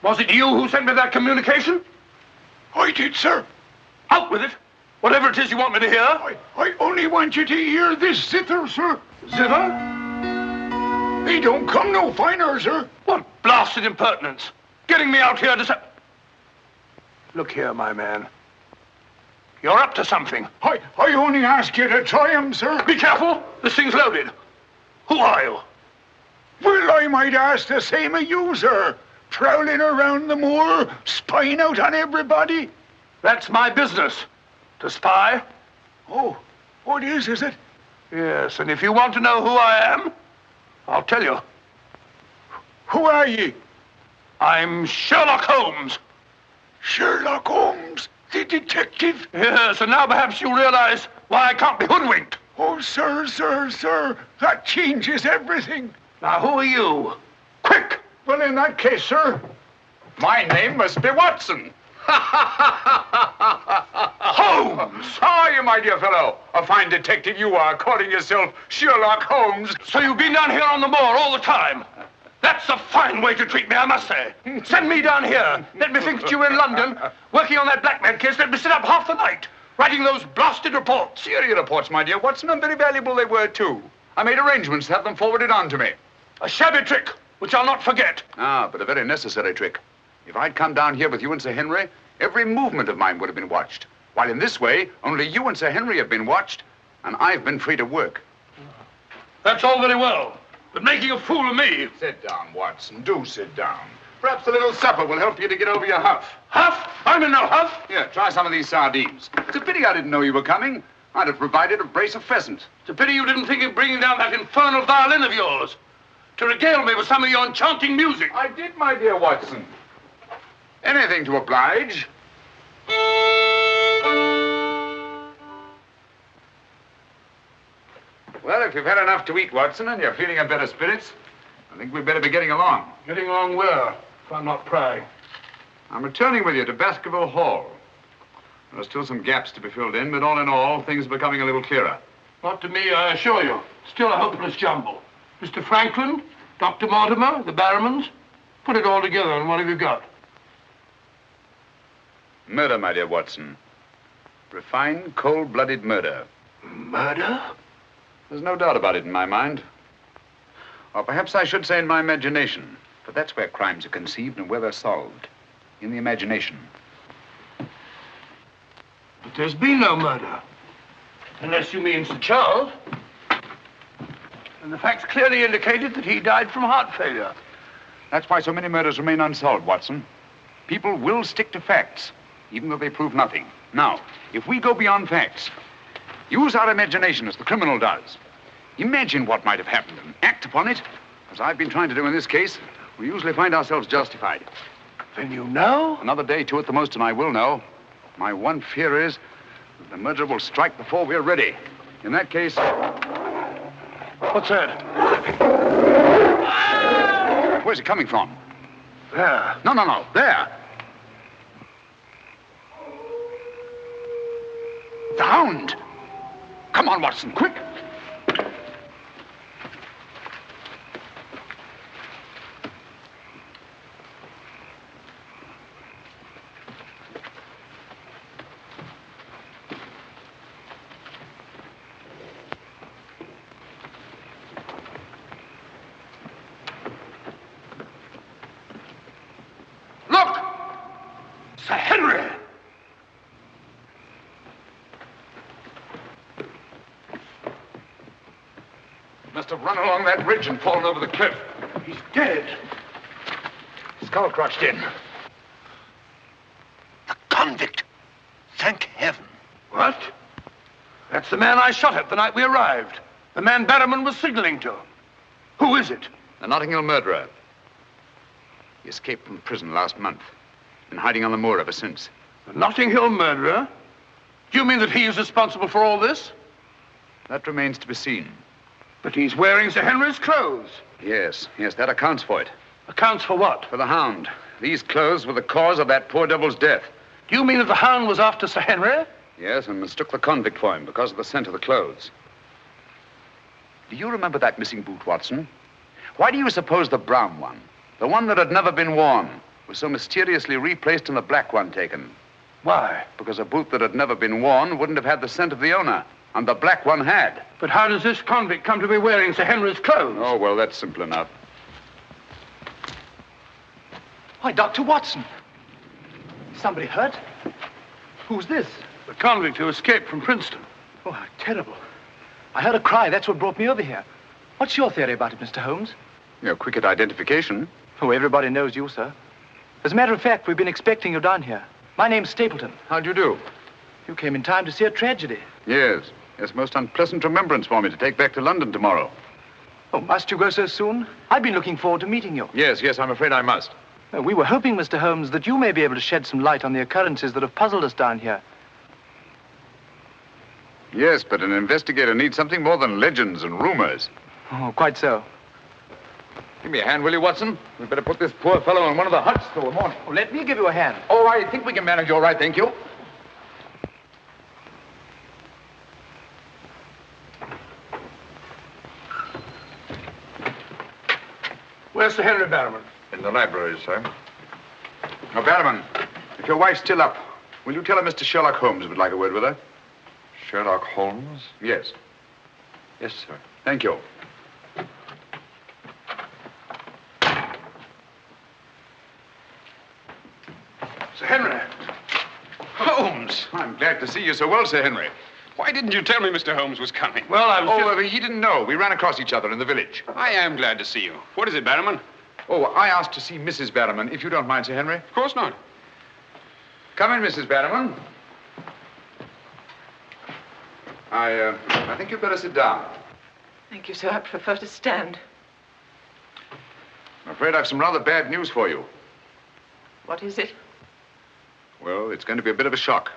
Was it you who sent me that communication? I did, sir. Out with it. Whatever it is you want me to hear. I only want you to hear this zither, sir. Zither? He don't come no finer, sir. What blasted impertinence. Getting me out here to say... Look here, my man. You're up to something. I only ask you to try him, sir. Be careful. This thing's loaded. Who are you? Well, I might ask the same of you, sir. Prowling around the moor, spying out on everybody. That's my business. To spy. Oh, what is it? Yes, and if you want to know who I am, I'll tell you. Who are ye? I'm Sherlock Holmes. Sherlock Holmes, the detective? Yes, and now perhaps you realize why I can't be hoodwinked. Oh, sir, that changes everything. Now, who are you? Quick! Well, in that case, sir, my name must be Watson. Holmes! How are you, my my dear fellow. A fine detective you are, calling yourself Sherlock Holmes. So you've been down here on the moor all the time? That's a fine way to treat me, I must say. Send me down here. Let me think that you were in London, working on that blackmail case. Let me sit up half the night, writing those blasted reports. Serious reports, my dear Watson, and very valuable they were, too. I made arrangements to have them forwarded on to me. A shabby trick, which I'll not forget. Ah, but a very necessary trick. If I'd come down here with you and Sir Henry, every movement of mine would have been watched. While in this way, only you and Sir Henry have been watched, and I've been free to work. That's all very well, but making a fool of me... Sit down, Watson. Do sit down. Perhaps a little supper will help you to get over your huff. Huff? I'm in no huff. Here, try some of these sardines. It's a pity I didn't know you were coming. I'd have provided a brace of pheasant. It's a pity you didn't think of bringing down that infernal violin of yours to regale me with some of your enchanting music. I did, my dear Watson. Anything to oblige. Well, if you've had enough to eat, Watson, and you're feeling in better spirits, I think we'd better be getting along. Getting along where, if I'm not prying? I'm returning with you to Baskerville Hall. There are still some gaps to be filled in, but all in all, things are becoming a little clearer. Not to me, I assure you. Still a hopeless jumble. Mr. Franklin, Dr. Mortimer, the Barrowmans. Put it all together, and what have you got? Murder, my dear Watson. Refined, cold-blooded murder. Murder? There's no doubt about it in my mind. Or perhaps I should say in my imagination. For that's where crimes are conceived and where they're solved. In the imagination. But there's been no murder. Unless you mean Sir Charles. And the facts clearly indicated that he died from heart failure. That's why so many murders remain unsolved, Watson. People will stick to facts, even though they prove nothing. Now, if we go beyond facts, use our imagination as the criminal does. Imagine what might have happened and act upon it. As I've been trying to do in this case, we usually find ourselves justified. Then you know? Another day, two at the most, and I will know. My one fear is that the murderer will strike before we're ready. In that case... What's that? Where's it coming from? There. No. There. The Hound. Come on, Watson, quick. Look! Sir Henry! Must have run along that ridge and fallen over the cliff. He's dead. Skull crushed in. The convict. Thank heaven. What? That's the man I shot at the night we arrived. The man Barrowman was signaling to. Who is it? The Notting Hill murderer. He escaped from prison last month. Been hiding on the moor ever since. The Notting Hill murderer? Do you mean that he is responsible for all this? That remains to be seen. But he's wearing Sir Henry's clothes. Yes, that accounts for it. Accounts for what? For the Hound. These clothes were the cause of that poor devil's death. Do you mean that the Hound was after Sir Henry? Yes, and mistook the convict for him because of the scent of the clothes. Do you remember that missing boot, Watson? Why do you suppose the brown one, the one that had never been worn, was so mysteriously replaced and the black one taken? Why? Because a boot that had never been worn wouldn't have had the scent of the owner, and the black one had. But how does this convict come to be wearing Sir Henry's clothes? Oh, well, that's simple enough. Why, Dr. Watson. Somebody hurt? Who's this? The convict who escaped from Princeton. Oh, how terrible. I heard a cry. That's what brought me over here. What's your theory about it, Mr. Holmes? You're quick at identification. Oh, everybody knows you, sir. As a matter of fact, we've been expecting you down here. My name's Stapleton. How'd you do? You came in time to see a tragedy. Yes, most unpleasant remembrance for me to take back to London tomorrow. Oh, must you go so soon? I've been looking forward to meeting you. Yes, I'm afraid I must. We were hoping, Mr. Holmes, that you may be able to shed some light on the occurrences that have puzzled us down here. Yes, but an investigator needs something more than legends and rumors. Oh, quite so. Give me a hand, will you, Watson? We'd better put this poor fellow in one of the huts till the morning. Oh, let me give you a hand. Oh, I think we can manage all right, thank you. Where's Sir Henry Barrowman? In the library, sir. Now, Barrowman, if your wife's still up, will you tell her Mr. Sherlock Holmes would like a word with her? Sherlock Holmes? Yes. Yes, sir. Thank you. Sir Henry. Holmes! I'm glad to see you so well, Sir Henry. Why didn't you tell me Mr. Holmes was coming? Well, I was he didn't know. We ran across each other in the village. I am glad to see you. What is it, Barrowman? Oh, I asked to see Mrs. Barrowman, if you don't mind, Sir Henry. Of course not. Come in, Mrs. Barrowman. I think you'd better sit down. Thank you, sir. I prefer to stand. I'm afraid I've some rather bad news for you. What is it? Well, it's going to be a bit of a shock.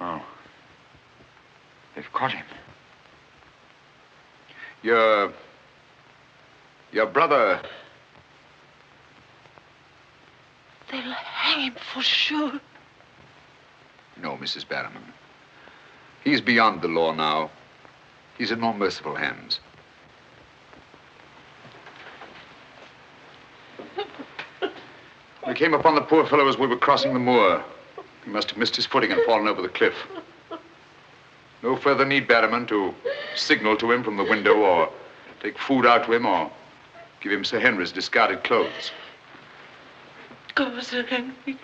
Oh. They've caught him. Your brother... They'll hang him for sure. No, Mrs. Barrowman. He's beyond the law now. He's in more merciful hands. We came upon the poor fellow as we were crossing the moor. He must have missed his footing and fallen over the cliff. No further need, Barrowman, to signal to him from the window or take food out to him or give him Sir Henry's discarded clothes. Oh, Sir Henry.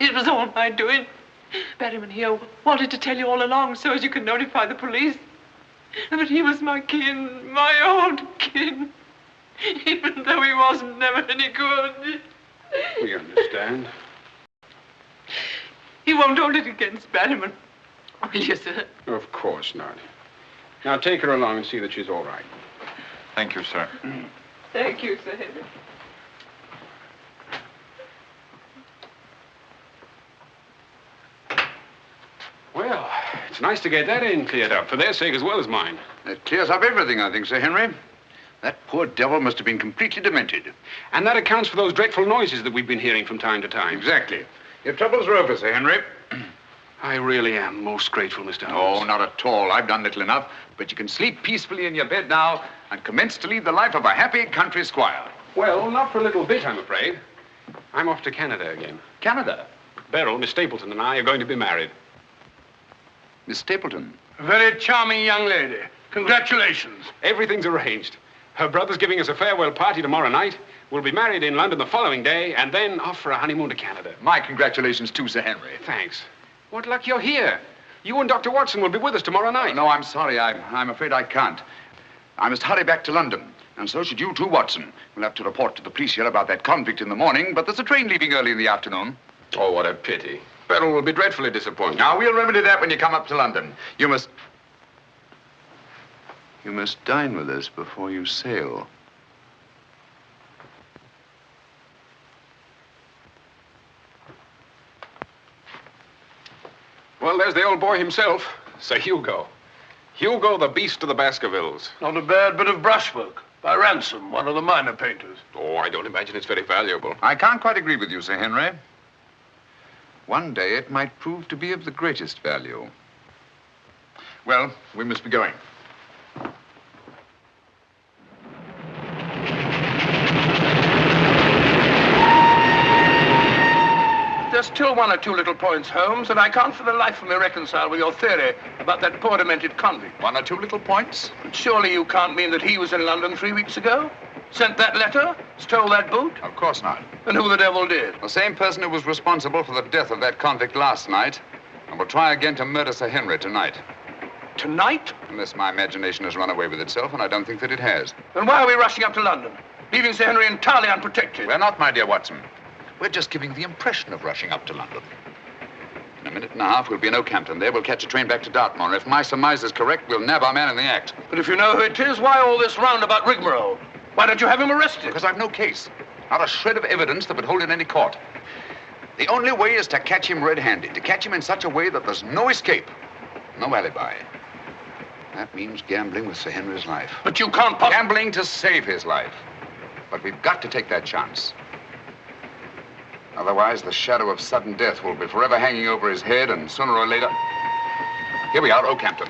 It was all my doing. Barrowman here wanted to tell you all along so as you could notify the police. But he was my kin, my old kin. Even though he wasn't never any good. We understand. He won't hold it against Barrowman. Will you, sir? Of course not. Now take her along and see that she's all right. Thank you, sir. Thank you, Sir Henry. Well, it's nice to get that in cleared up, for their sake as well as mine. It clears up everything, I think, Sir Henry. That poor devil must have been completely demented. And that accounts for those dreadful noises that we've been hearing from time to time. Exactly. Your troubles are over, Sir Henry. I really am most grateful, Mr. Holmes. Oh, not at all. I've done little enough. But you can sleep peacefully in your bed now and commence to lead the life of a happy country squire. Well, not for a little bit, I'm afraid. I'm off to Canada again. Canada? Beryl, Miss Stapleton, and I are going to be married. Miss Stapleton? A very charming young lady. Congratulations. Everything's arranged. Her brother's giving us a farewell party tomorrow night. We'll be married in London the following day, and then off for a honeymoon to Canada. My congratulations too, Sir Henry. Thanks. What luck you're here. You and Dr. Watson will be with us tomorrow night. No, I'm sorry. I'm afraid I can't. I must hurry back to London. And so should you too, Watson. We'll have to report to the police here about that convict in the morning, but there's a train leaving early in the afternoon. Oh, what a pity. Beryl will be dreadfully disappointed. Now, we'll remedy that when you come up to London. You must dine with us before you sail. Well, there's the old boy himself, Sir Hugo. Hugo, the beast of the Baskervilles. Not a bad bit of brushwork by Ransom, one of the minor painters. Oh, I don't imagine it's very valuable. I can't quite agree with you, Sir Henry. One day it might prove to be of the greatest value. Well, we must be going. There's still one or two little points, Holmes, that I can't for the life of me reconcile with your theory about that poor demented convict. One or two little points? But surely you can't mean that he was in London 3 weeks ago? Sent that letter? Stole that boot? Of course not. And who the devil did? The same person who was responsible for the death of that convict last night and will try again to murder Sir Henry tonight. Tonight? Unless my imagination has run away with itself, and I don't think that it has. Then why are we rushing up to London, leaving Sir Henry entirely unprotected? We're not, my dear Watson. We're just giving the impression of rushing up to London. In a minute and a half, we'll be in Oakhampton. There, we'll catch a train back to Dartmoor. If my surmise is correct, we'll nab our man in the act. But if you know who it is, why all this roundabout rigmarole? Why don't you have him arrested? Because I've no case. Not a shred of evidence that would hold in any court. The only way is to catch him red-handed, to catch him in such a way that there's no escape, no alibi. That means gambling with Sir Henry's life. But you can't possibly... Gambling to save his life. But we've got to take that chance. Otherwise, the shadow of sudden death will be forever hanging over his head, and sooner or later... Here we are, Oakhampton.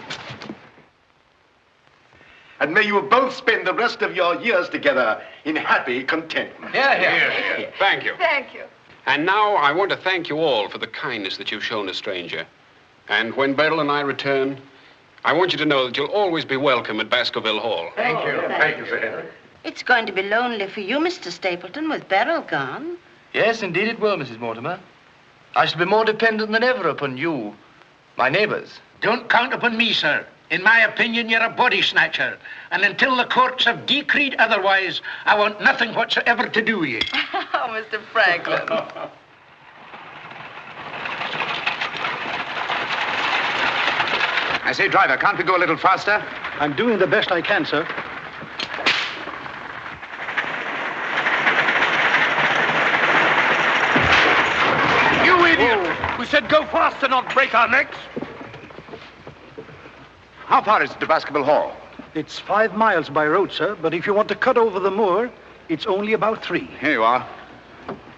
And may you both spend the rest of your years together in happy contentment. Yeah. Thank you. Thank you. And now I want to thank you all for the kindness that you've shown a stranger. And when Beryl and I return, I want you to know that you'll always be welcome at Baskerville Hall. Thank you. Thank you, Sir Henry. It's going to be lonely for you, Mr. Stapleton, with Beryl gone. Yes, indeed it will, Mrs. Mortimer. I shall be more dependent than ever upon you, my neighbors. Don't count upon me, sir. In my opinion, you're a body snatcher. And until the courts have decreed otherwise, I want nothing whatsoever to do with you. Oh, Mr. Franklin. I say, driver, can't we go a little faster? I'm doing the best I can, sir. You idiot! We said go faster, not break our necks. How far is it to Baskerville Hall? It's 5 miles by road, sir, but if you want to cut over the moor, it's only about 3. Here you are.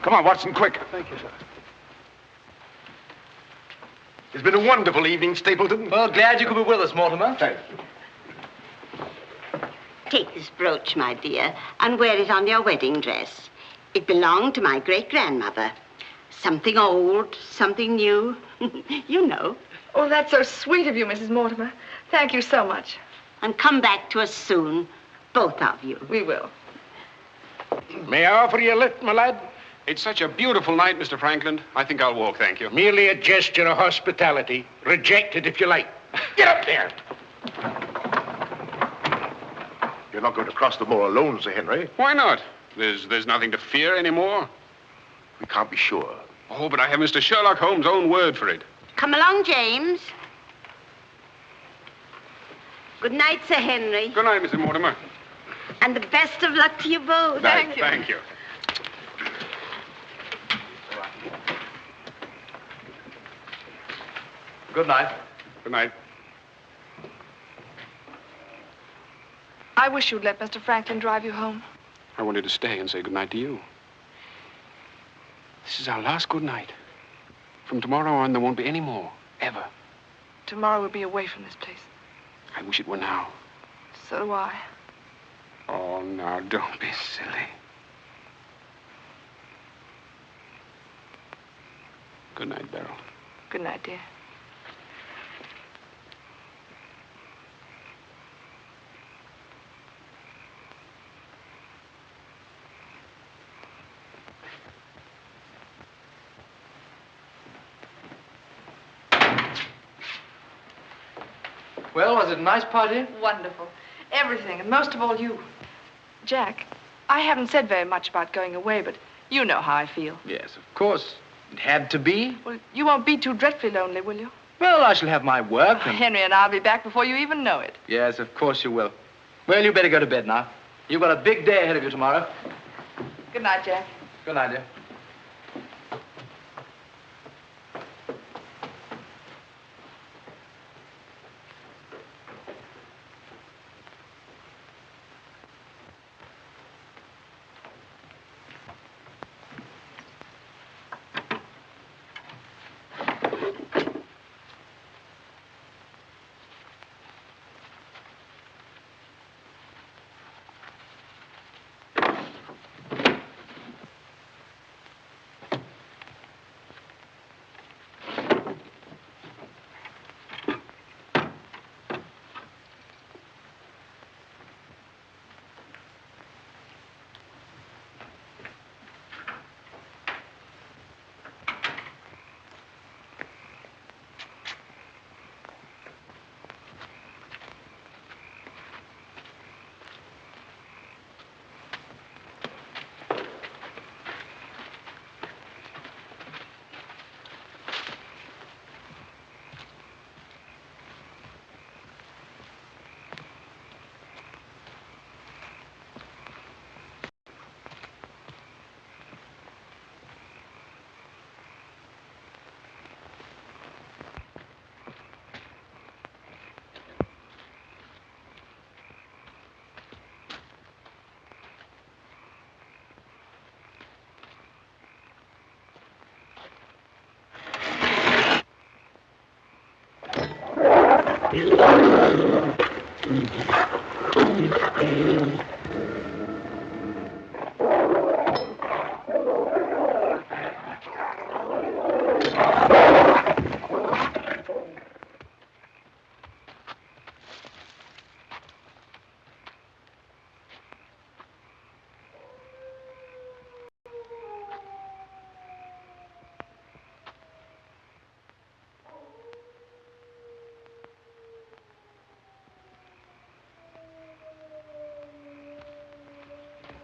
Come on, Watson, quick. Thank you, sir. It's been a wonderful evening, Stapleton. Well, glad you could be with us, Mortimer. Thanks. Take this brooch, my dear, and wear it on your wedding dress. It belonged to my great-grandmother. Something old, something new. You know. Oh, that's so sweet of you, Mrs. Mortimer. Thank you so much. And come back to us soon, both of you. We will. May I offer you a lift, my lad? It's such a beautiful night, Mr. Franklin. I think I'll walk, thank you. Merely a gesture of hospitality. Reject it if you like. Get up there! You're not going to cross the moor alone, Sir Henry. Why not? There's nothing to fear anymore. We can't be sure. Oh, but I have Mr. Sherlock Holmes' own word for it. Come along, James. Good night, Sir Henry. Good night, Mrs. Mortimer. And the best of luck to you both. Thank you. Good night. Good night. I wish you'd let Mr. Franklin drive you home. I wanted to stay and say good night to you. This is our last good night. From tomorrow on, there won't be any more, ever. Tomorrow we'll be away from this place. I wish it were now. So do I. Oh, now, don't be silly. Good night, Beryl. Good night, dear. Well, was it a nice party? Wonderful. Everything, and most of all you. Jack, I haven't said very much about going away, but you know how I feel. Yes, of course. It had to be. Well, you won't be too dreadfully lonely, will you? Well, I shall have my work. And... Henry and I'll be back before you even know it. Yes, of course you will. Well, you better go to bed now. You've got a big day ahead of you tomorrow. Good night, Jack. Good night, dear.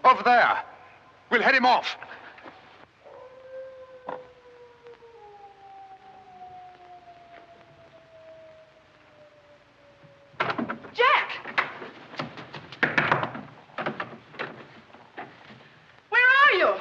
Over there. We'll head him off. Jack! Where are you?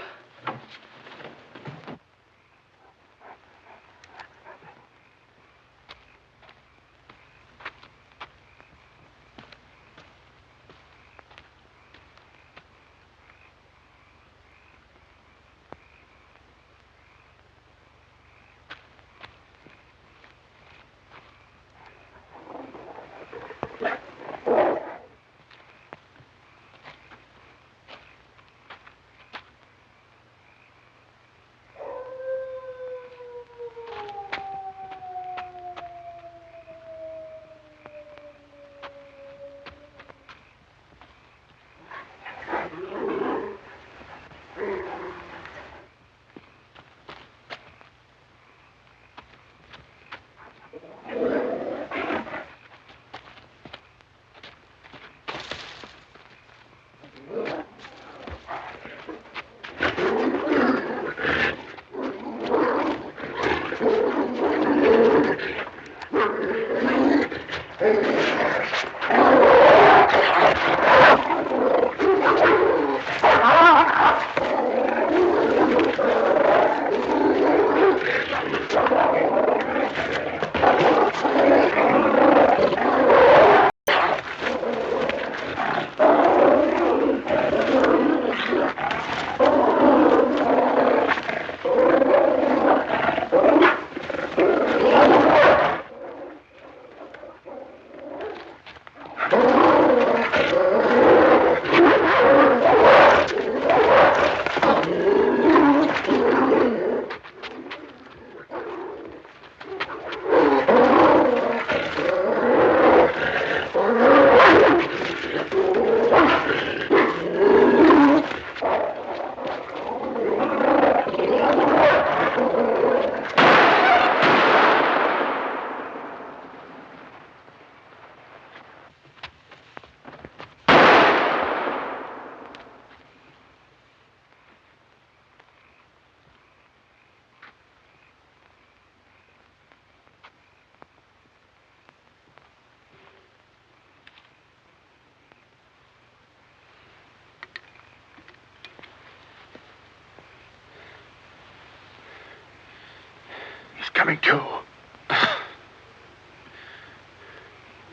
Coming to.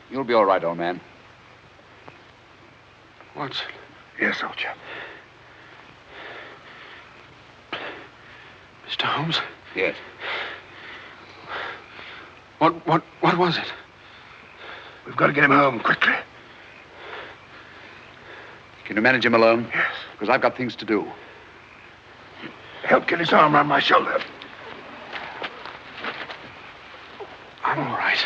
You'll be all right, old man. Watson. Yes, soldier. Mr. Holmes? Yes. What was it? We've got to get him home quickly. Can you manage him alone? Yes. Because I've got things to do. Help get his arm around my shoulder. I'm all right.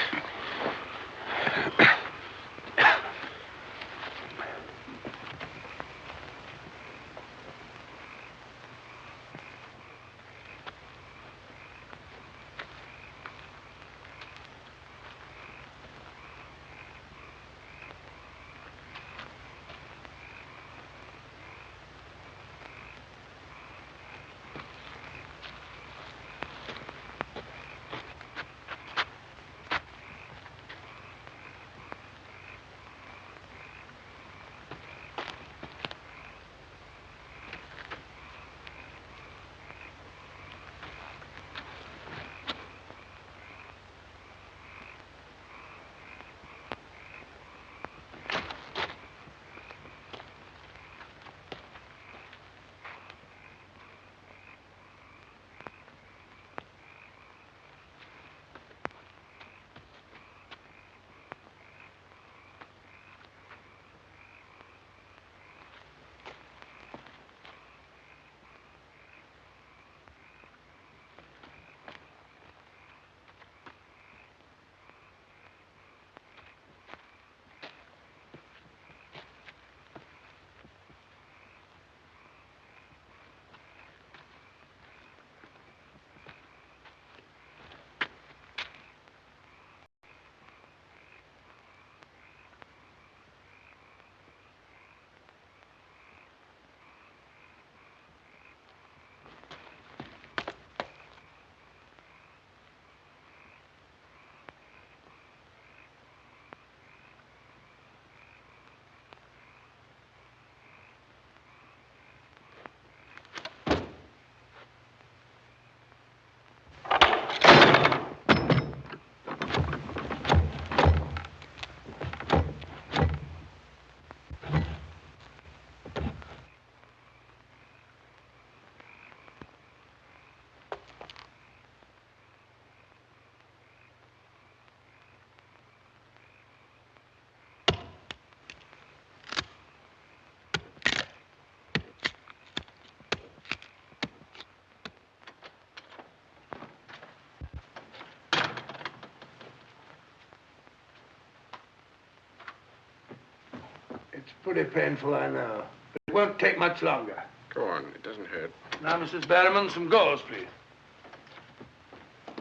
Pretty painful, I know. But it won't take much longer. Go on, it doesn't hurt. Now, Mrs. Barrowman, some gauze, please.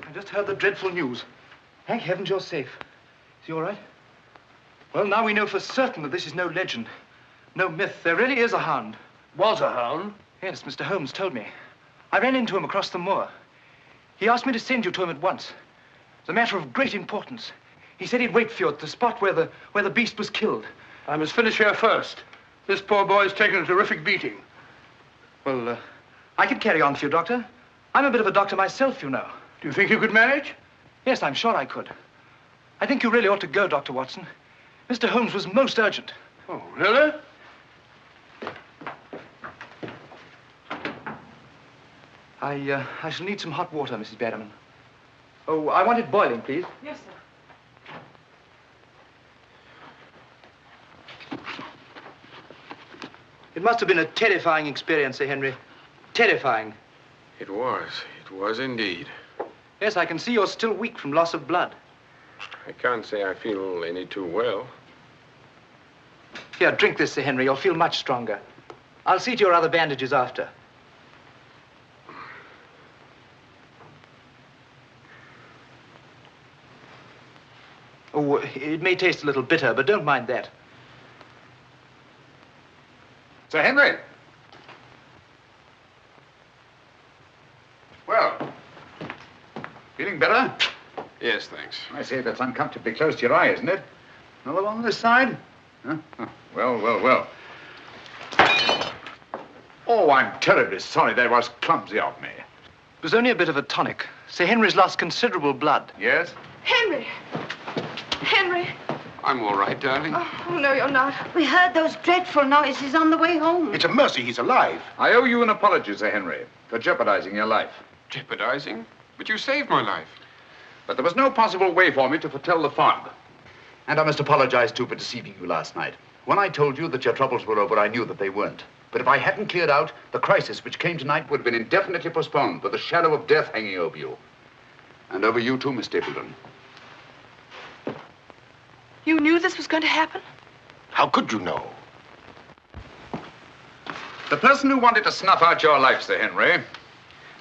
I just heard the dreadful news. Thank heavens you're safe. Is he all right? Well, now we know for certain that this is no legend, no myth. There really is a hound. Was a hound? Yes, Mr. Holmes told me. I ran into him across the moor. He asked me to send you to him at once. It's a matter of great importance. He said he'd wait for you at the spot where the beast was killed. I must finish here first. This poor boy's taken a terrific beating. Well, I could carry on for you, Doctor. I'm a bit of a doctor myself, you know. Do you think you could manage? Yes, I'm sure I could. I think you really ought to go, Dr. Watson. Mr. Holmes was most urgent. Oh, really? I shall need some hot water, Mrs. Barrowman. Oh, I want it boiling, please. Yes, sir. It must have been a terrifying experience, Sir Henry. Terrifying. It was. It was indeed. Yes, I can see you're still weak from loss of blood. I can't say I feel any too well. Here, drink this, Sir Henry. You'll feel much stronger. I'll see to your other bandages after. Oh, it may taste a little bitter, but don't mind that. Sir Henry. Well, feeling better? Yes, thanks. I say, that's uncomfortably close to your eye, isn't it? Another one on this side? Huh? Oh, well. Oh, I'm terribly sorry. That was clumsy of me. It was only a bit of a tonic. Sir Henry's lost considerable blood. Yes? Henry! Henry! I'm all right, darling. Oh, no, you're not. We heard those dreadful noises on the way home. It's a mercy he's alive. I owe you an apology, Sir Henry, for jeopardizing your life. Jeopardizing? But you saved my life. But there was no possible way for me to foretell the fog. And I must apologize, too, for deceiving you last night. When I told you that your troubles were over, I knew that they weren't. But if I hadn't cleared out, the crisis which came tonight would have been indefinitely postponed, with the shadow of death hanging over you. And over you, too, Miss Stapleton. You knew this was going to happen? How could you know? The person who wanted to snuff out your life, Sir Henry,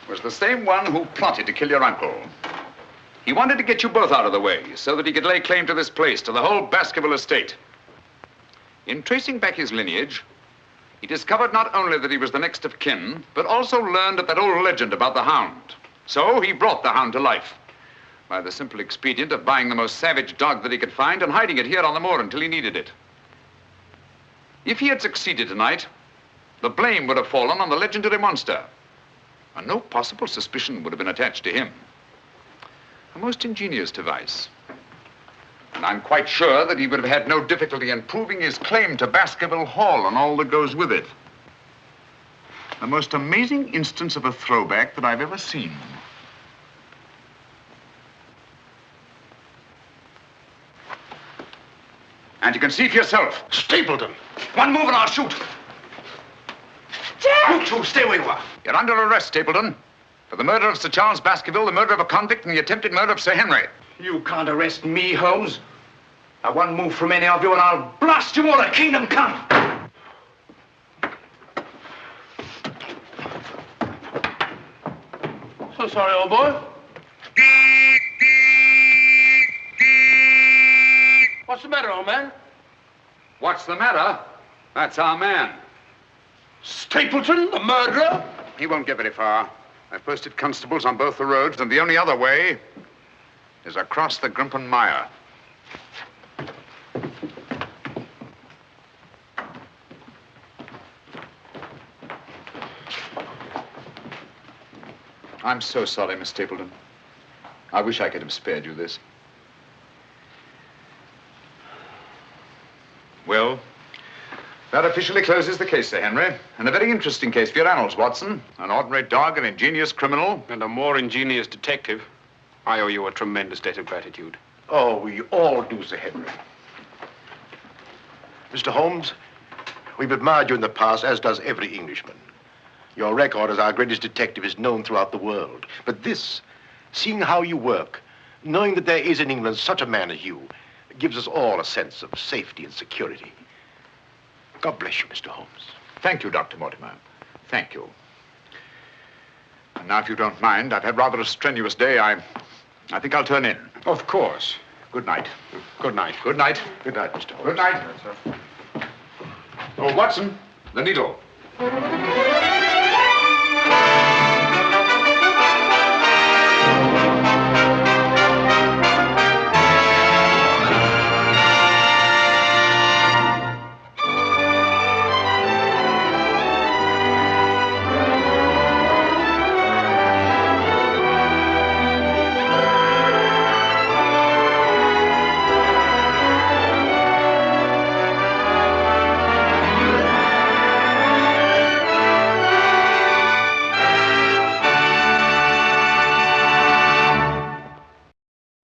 was the same one who plotted to kill your uncle. He wanted to get you both out of the way so that he could lay claim to this place, to the whole Baskerville estate. In tracing back his lineage, he discovered not only that he was the next of kin, but also learned of that old legend about the Hound. So he brought the Hound to life by the simple expedient of buying the most savage dog that he could find and hiding it here on the moor until he needed it. If he had succeeded tonight, the blame would have fallen on the legendary monster, and no possible suspicion would have been attached to him. A most ingenious device. And I'm quite sure that he would have had no difficulty in proving his claim to Baskerville Hall and all that goes with it. The most amazing instance of a throwback that I've ever seen. And you can see for yourself. Stapleton! One move and I'll shoot. Jack! You two, stay where you are. You're under arrest, Stapleton. For the murder of Sir Charles Baskerville, the murder of a convict, and the attempted murder of Sir Henry. You can't arrest me, Holmes. Now, one move from any of you and I'll blast you all to kingdom come. So sorry, old boy. What's the matter, old man? What's the matter? That's our man. Stapleton, the murderer? He won't get very far. I've posted constables on both the roads, and the only other way is across the Grimpen Mire. I'm so sorry, Miss Stapleton. I wish I could have spared you this. Well, that officially closes the case, Sir Henry. And a very interesting case for your annals, Watson. An ordinary dog, an ingenious criminal. And a more ingenious detective. I owe you a tremendous debt of gratitude. Oh, we all do, Sir Henry. Mr. Holmes, we've admired you in the past, as does every Englishman. Your record as our greatest detective is known throughout the world. But this, seeing how you work, knowing that there is in England such a man as you, gives us all a sense of safety and security. God bless you, Mr. Holmes. Thank you, Dr. Mortimer. Thank you. And now, if you don't mind, I've had rather a strenuous day. I think I'll turn in. Of course. Good night. Good night. Good night. Good night, Mr. Holmes. Good night. Oh, Watson, the needle.